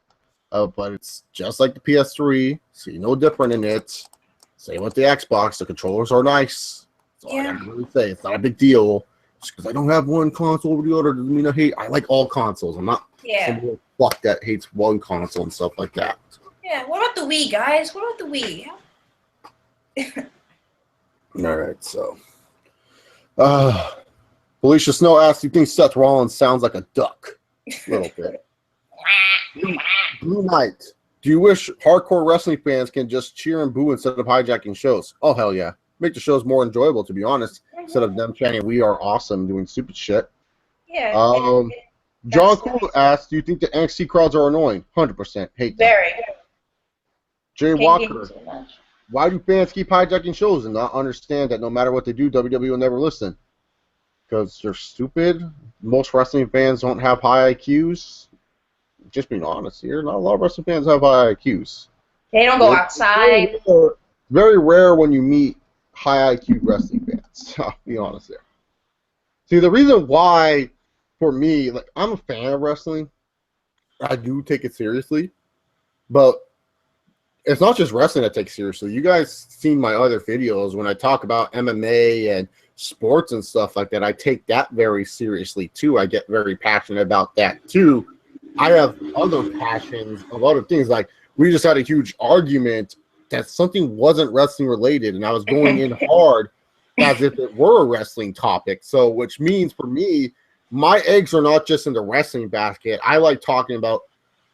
but it's just like the PS3. See no different in it. Same with the Xbox. The controllers are nice. That's all I can really say. It's not a big deal. Just because I don't have one console over the other doesn't mean I hate. I like all consoles. I'm not some little fuck that hates one console and stuff like that. Yeah, what about the Wii, guys? What about the Wii? All right, so Felicia Snow asks, do you think Seth Rollins sounds like a duck? A little bit. Blue Knight, do you wish hardcore wrestling fans can just cheer and boo instead of hijacking shows? Oh, hell yeah. Make the shows more enjoyable, to be honest, instead of them chanting, we are awesome, doing stupid shit. Yeah. John Cool asks, do you think the NXT crowds are annoying? 100%. Hate them. Very. Jay Walker, why do fans keep hijacking shows and not understand that no matter what they do, WWE will never listen? Because they're stupid. Most wrestling fans don't have high IQs. Just being honest here, not a lot of wrestling fans have high IQs. They don't go outside. It's very rare when you meet high IQ wrestling fans. I'll be honest there. See, the reason why, for me, like I'm a fan of wrestling. I do take it seriously, but it's not just wrestling I take seriously. You guys seen my other videos when I talk about MMA and sports and stuff like that. I take that very seriously too. I get very passionate about that too. I have other passions of other things. Like we just had a huge argument that something wasn't wrestling related, and I was going in hard as if it were a wrestling topic. So, which means for me, my eggs are not just in the wrestling basket. I like talking about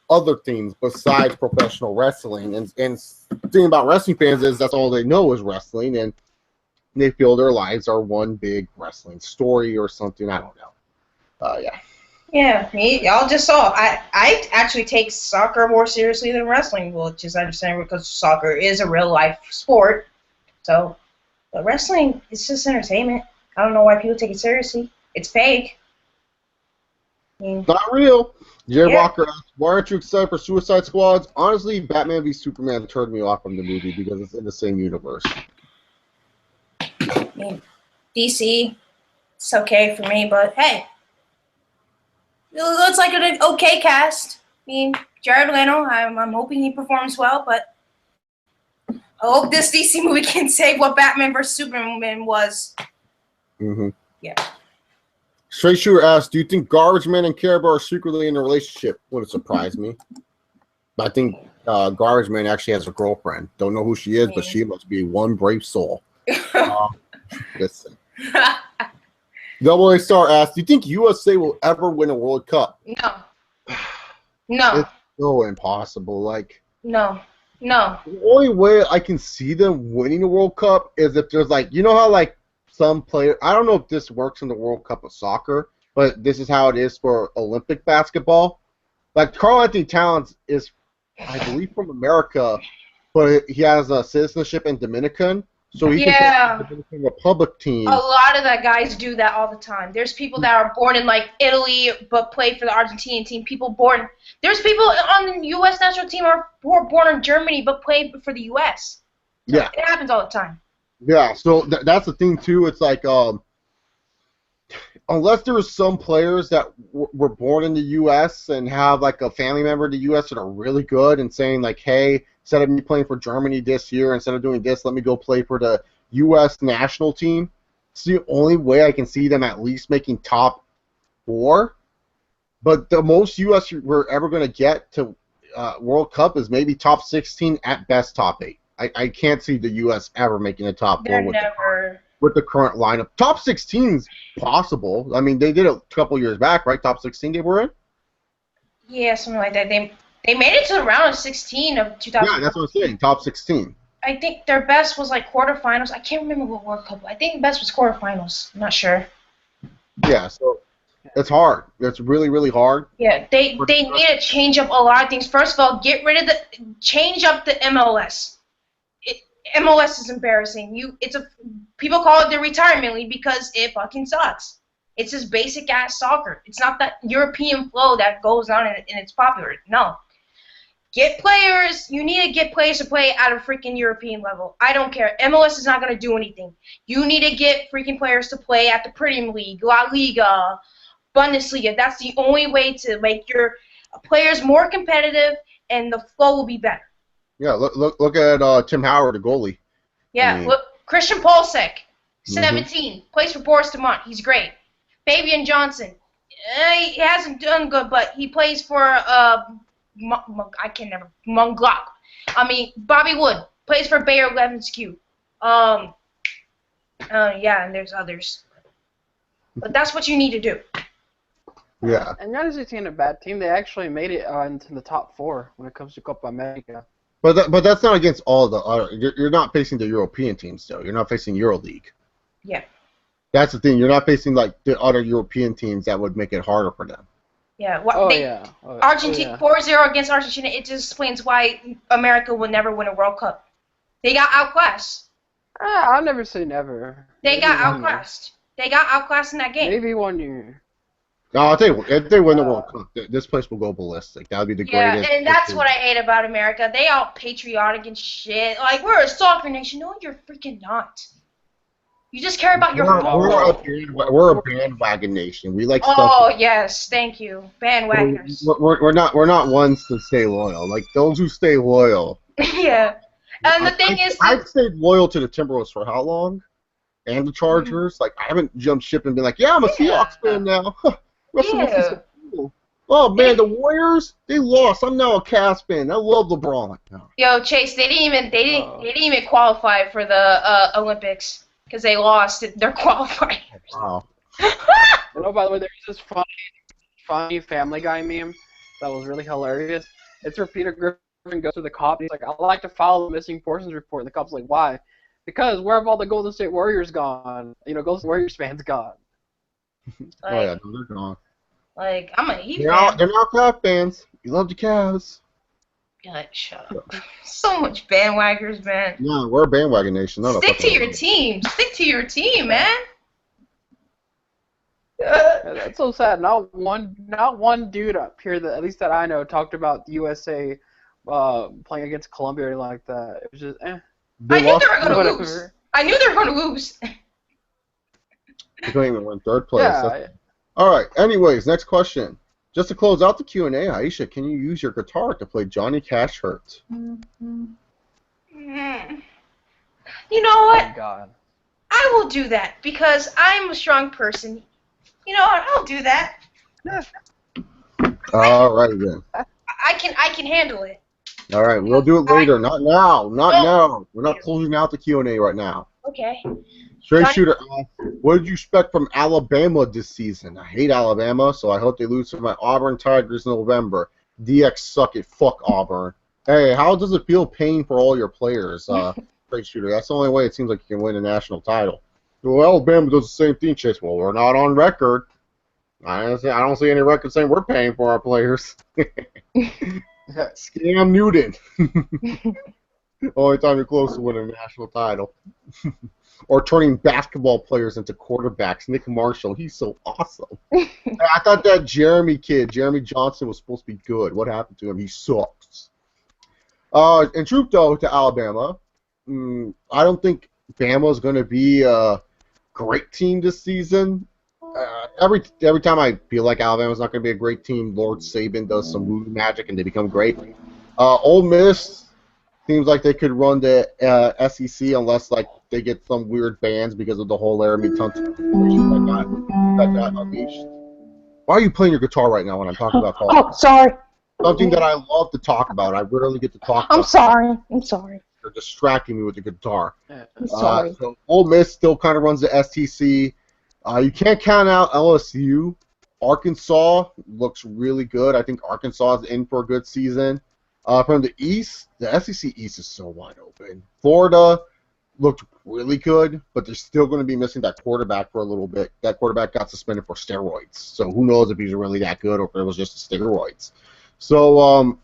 other things besides professional wrestling. And the thing about wrestling fans is that's all they know is wrestling, and they feel their lives are one big wrestling story or something. I don't know. Yeah. Yeah, y'all just saw. I actually take soccer more seriously than wrestling, which is understandable because soccer is a real life sport. So, but wrestling is just entertainment. I don't know why people take it seriously. It's fake. I mean, Not real. Jay Yeah. Walker asks, why aren't you excited for Suicide Squads? Honestly, Batman v Superman turned me off from the movie because it's in the same universe. I mean, DC, it's okay for me, but hey, it looks like an okay cast. I mean, Jared Leto, I'm hoping he performs well, but I hope this DC movie can say what Batman vs Superman was. Mm-hmm. Yeah. Straight Shooter asks, do you think Garbage Man and Care Bear are secretly in a relationship? Wouldn't surprise me. But I think Garbage Man actually has a girlfriend. Don't know who she is, but she must be one brave soul. Listen. Double A Star asks, do you think USA will ever win a World Cup? No. No. It's so impossible. Like, No. the only way I can see them winning a World Cup is if there's like, you know how like some player, I don't know if this works in the World Cup of soccer, but this is how it is for Olympic basketball. Like Karl Anthony Towns is, I believe, from America, but he has a citizenship in Dominican, so he can take the Dominican Republic team. A lot of the guys do that all the time. There's people that are born in like Italy but play for the Argentinian team. There's people on the U.S. national team who are born in Germany but play for the U.S. So Yeah, it happens all the time. yeah. So that's the thing too. It's like unless there's some players that were born in the U.S. and have like a family member in the U.S. that are really good and saying like, hey, instead of me playing for Germany this year, instead of doing this, let me go play for the U.S. national team. It's the only way I can see them at least making top 4. But the most U.S. we're ever going to get to World Cup is maybe top 16, at best top 8. I can't see the U.S. ever making a top 4 with the current lineup. Top 16 is possible. I mean, they did it a couple years back, right? Top 16 they were in? Yeah, something like that. They made it to the round of 16 of 2000. Yeah, that's what I'm saying. Top 16. I think their best was like quarterfinals. I can't remember what World Cup. I think the best was quarterfinals. I'm not sure. Yeah, so it's hard. It's really, really hard. Yeah, they need to change up a lot of things. First of all, change up the MLS. MLS is embarrassing. People call it the retirement league because it fucking sucks. It's just basic ass soccer. It's not that European flow that goes on and it's popular. No. Get players. You need to get players to play at a freaking European level. I don't care. MLS is not going to do anything. You need to get freaking players to play at the Premier League, La Liga, Bundesliga. That's the only way to make your players more competitive and the flow will be better. Yeah, look at Tim Howard, the goalie. Yeah, look, Christian Pulisic, 17, plays for Boris Demont. He's great. Fabian Johnson, he hasn't done good, but he plays for Monglok. I mean, Bobby Wood plays for Bayer Leverkusen. Yeah, and there's others. But that's what you need to do. Yeah. And not as a team, a bad team. They actually made it into the top 4 when it comes to Copa America. But that's not against all the other. You're not facing the European teams, though. You're not facing EuroLeague. Yeah. That's the thing. You're not facing like the other European teams that would make it harder for them. Yeah. Argentina 4-0 against Argentina. It just explains why America will never win a World Cup. They got outclassed. I'll never say never. They got outclassed. They got outclassed in that game. Maybe 1 year. No, I'll tell you, if they win the World Cup, this place will go ballistic. That would be the greatest. Yeah, and that's what I hate about America. They all patriotic and shit. Like, we're a soccer nation. No, you're freaking not. You just care about your football. We're a bandwagon nation. We like. Oh yes, thank you, bandwagoners. We're not ones to stay loyal. Like those who stay loyal Yeah. And the thing is, I've stayed loyal to the Timberwolves for how long? And the Chargers. Like, I haven't jumped ship and been like, yeah, I'm a Seahawks fan now. Russell Wilson's so cool. Oh man, the Warriors, they lost. I'm now a Cavs fan. I love LeBron. No. Yo, Chase, they didn't even qualify for the Olympics because they lost their qualifiers. Wow. By the way, there's this funny Family Guy meme that was really hilarious. It's where Peter Griffin goes to the cop. And he's like, I'd like to file a missing persons report. And the cop's like, why? Because where have all the Golden State Warriors gone? Golden State Warriors fans gone. Oh yeah, no, they're gone. Like, I'm a Heat fan. They're not Cavs fans. You love the Cavs. God, shut up. So much bandwagoners, man. Yeah, we're a bandwagon nation. Stick to your team. Stick to your team, man. Yeah, that's so sad. Not one dude up here that, at least that I know, talked about the USA playing against Colombia or anything like that. It was just, I knew they were going to lose. I knew they were going to lose. They couldn't even win third place. Yeah. All right. Anyways, next question. Just to close out the Q&A, Aisha, can you use your guitar to play Johnny Cash Hurts? You know what? Oh, God. I will do that because I'm a strong person. You know what? I'll do that. All right, then. I can handle it. All right, we'll do it later. Not now. Not now. We're not closing out the Q&A right now. Okay. Straight shooter, what did you expect from Alabama this season? I hate Alabama, so I hope they lose to my Auburn Tigers in November. DX suck it. Fuck Auburn. Hey, how does it feel paying for all your players? Straight shooter. That's the only way it seems like you can win a national title. Well, Alabama does the same thing, Chase. Well, we're not on record. I don't see any record saying we're paying for our players. Scam Newton. Only time you're close to winning a national title. Or turning basketball players into quarterbacks. Nick Marshall, he's so awesome. I thought that Jeremy Johnson, was supposed to be good. What happened to him? He sucks. In truth, though, to Alabama, I don't think Bama's going to be a great team this season. Every time I feel like Alabama's not going to be a great team, Lord Saban does some voodoo magic and they become great. Ole Miss seems like they could run the SEC unless like they get some weird bans because of the whole Laramie Tunsil situation that got unleashed. Why are you playing your guitar right now when I'm talking about college? Oh, sorry. Something that I love to talk about. I rarely get to talk about. I'm sorry. You're distracting me with the guitar. I'm sorry. So Ole Miss still kind of runs the SEC. You can't count out LSU. Arkansas looks really good. I think Arkansas is in for a good season. From the East, the SEC East is so wide open. Florida looked really good, but they're still going to be missing that quarterback for a little bit. That quarterback got suspended for steroids, so who knows if he's really that good or if it was just steroids. So,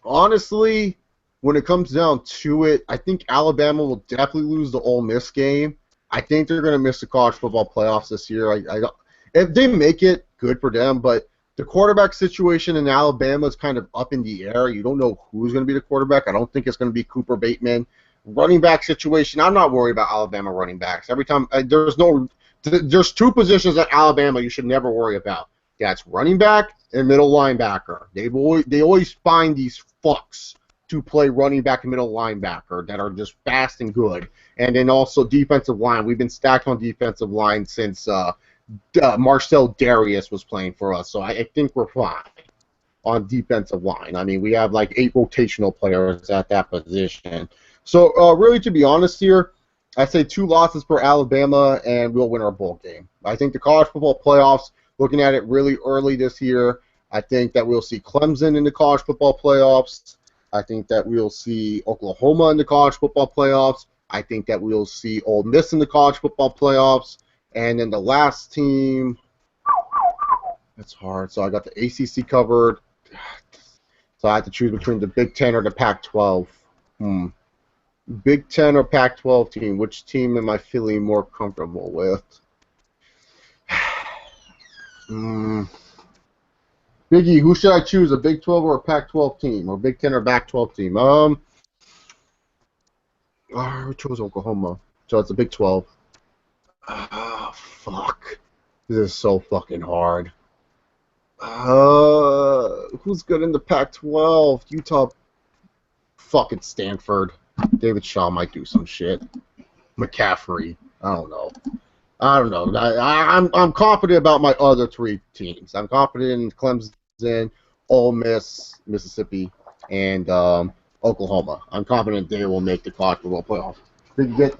honestly, when it comes down to it, I think Alabama will definitely lose the Ole Miss game. I think they're going to miss the college football playoffs this year. I don't, if they make it, good for them, but the quarterback situation in Alabama is kind of up in the air. You don't know who's going to be the quarterback. I don't think it's going to be Cooper Bateman. Running back situation, I'm not worried about Alabama running backs. Every time there's two positions at Alabama you should never worry about. That's running back and middle linebacker. They always find these fucks to play running back and middle linebacker that are just fast and good. And then also defensive line. We've been stacked on defensive line since Marcel Darius was playing for us, so I think we're fine on defensive line. I mean, we have like 8 rotational players at that position. So really, to be honest here, I say 2 losses for Alabama, and we'll win our bowl game. I think the college football playoffs, looking at it really early this year, I think that we'll see Clemson in the college football playoffs. I think that we'll see Oklahoma in the college football playoffs. I think that we'll see Ole Miss in the college football playoffs. And then the last team, that's hard. So I got the ACC covered. So I have to choose between the Big Ten or the Pac-12. Big Ten or Pac-12 team. Which team am I feeling more comfortable with? Biggie, who should I choose? A Big 12 or a Pac-12 team? Or Big Ten or Pac-12 team? I chose Oklahoma. So it's a Big 12. Oh, fuck. This is so fucking hard. Who's good in the Pac-12? Utah. fucking Stanford. David Shaw might do some shit. McCaffrey. I don't know. I'm confident about my other 3 teams. I'm confident in Clemson, Ole Miss, Mississippi, and Oklahoma. I'm confident they will make the college football playoff.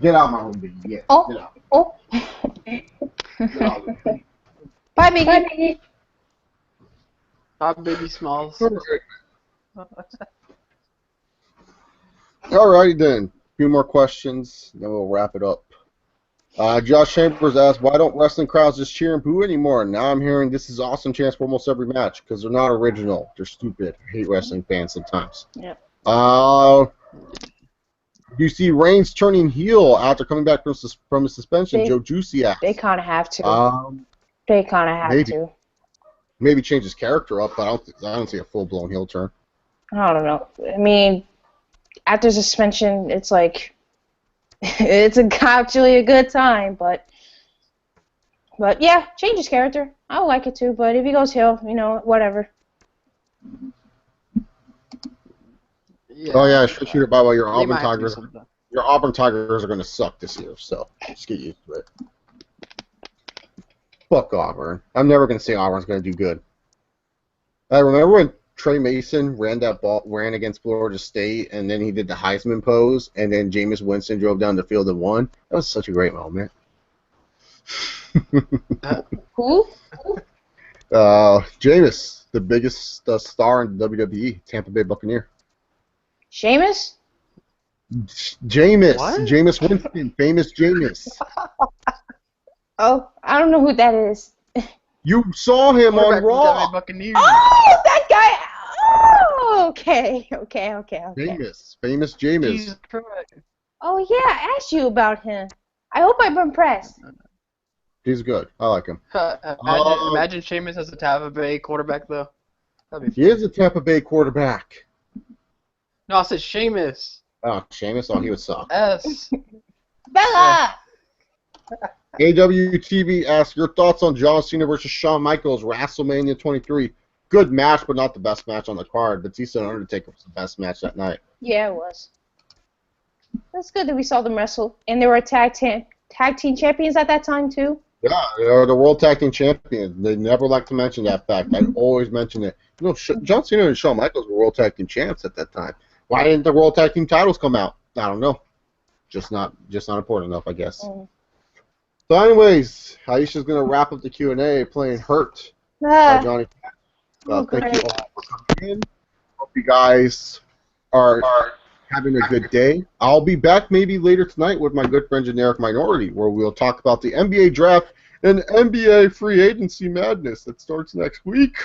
Get out of my room, baby. Yeah, Oh. get out. Oh. Get out. Bye, Biggie. Top Biggie Smalls. Alrighty then. A few more questions, then we'll wrap it up. Josh Chambers asked, why don't wrestling crowds just cheer and boo anymore? Now I'm hearing this is awesome chance for almost every match because they're not original. They're stupid. I hate wrestling fans sometimes. Yep. You see Reigns turning heel after coming back from a suspension. Joe Juicy asked. They kind of have to. They kind of have to. Maybe change his character up, but I don't see a full-blown heel turn. I don't know. I mean, after suspension, it's like it's actually a good time, but yeah, change his character. I would like it too, but if he goes heel, whatever. Yeah. Oh yeah, shooter. By the way, your They Auburn might have to do Tigers. something. Your Auburn Tigers are going to suck this year, so just get used to it. Fuck Auburn. I'm never going to say Auburn's going to do good. I remember when Trey Mason ran against Florida State, and then he did the Heisman pose, and then Jameis Winston drove down the field and won. That was such a great moment. Who? Jameis, the biggest star in WWE, Tampa Bay Buccaneer. Sheamus? Jameis. What? Jameis Winston. Famous Jameis. Oh, I don't know who that is. You saw him on Quarterback for the Raw. Tampa Bay Buccaneers. Oh, that guy! Oh, okay. Famous Jameis. Jesus Christ. Oh, yeah, I asked you about him. I hope I'm impressed. He's good. I like him. Imagine Sheamus as a Tampa Bay quarterback, though. That'd be He is a Tampa Bay quarterback. No, I said Sheamus. Oh, Sheamus? Oh, he would suck. S. Bella! AWTV asks your thoughts on John Cena versus Shawn Michaels, WrestleMania 23. Good match, but not the best match on the card. Batista and Undertaker was the best match that night. Yeah, it was. That's good that we saw them wrestle. And they were tag team champions at that time, too. Yeah, they are the World Tag Team Champions. They never like to mention that fact. I always mention it. You know, John Cena and Shawn Michaels were World Tag Team Champs at that time. Why didn't the World Tag Team titles come out? I don't know. Just not important enough, I guess. Mm. So, anyways, Aisha's gonna wrap up the Q&A playing "Hurt" by Johnny Cash. Thank you all for coming in. Hope you guys are having a good day. I'll be back maybe later tonight with my good friend Generic Minority, where we'll talk about the NBA draft and NBA free agency madness that starts next week.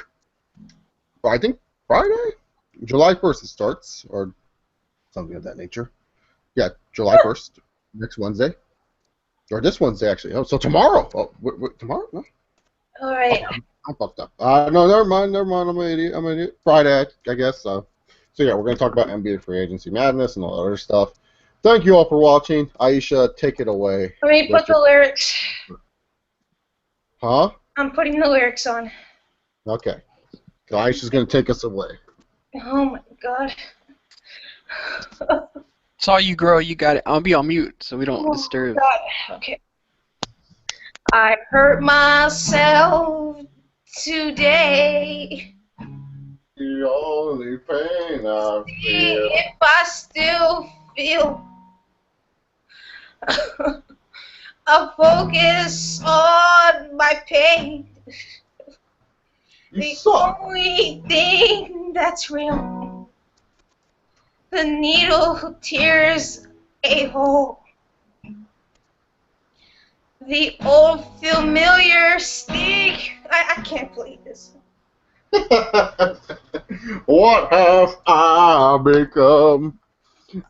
I think Friday? July 1st it starts, or something of that nature. Yeah, July 1st, next Wednesday. Or this Wednesday, actually. Oh, so tomorrow. Oh, tomorrow? No? All right. Okay, I'm fucked up. No, never mind. I'm an idiot. Friday, I guess. So yeah, we're going to talk about NBA free agency madness and all that other stuff. Thank you all for watching. Aisha, take it away. Let me put the lyrics. Huh? I'm putting the lyrics on. Okay. So Aisha's going to take us away. Oh my god. Saw you grow, you got it. I'll be on mute so we don't disturb. God. Okay. I hurt myself today. The only pain I feel. If I still feel a focus on my pain. You The suck. only thing that's real. The needle tears a hole. The old familiar sting. I can't believe this. What have I become,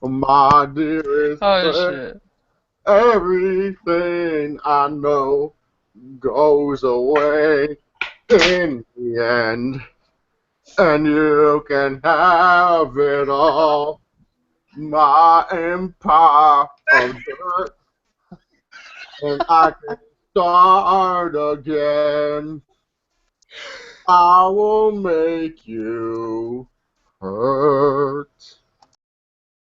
my dearest Oh, friend? shit. Everything I know goes away in the end, and you can have it all. My empire of dirt, and I can start again. I will make you hurt.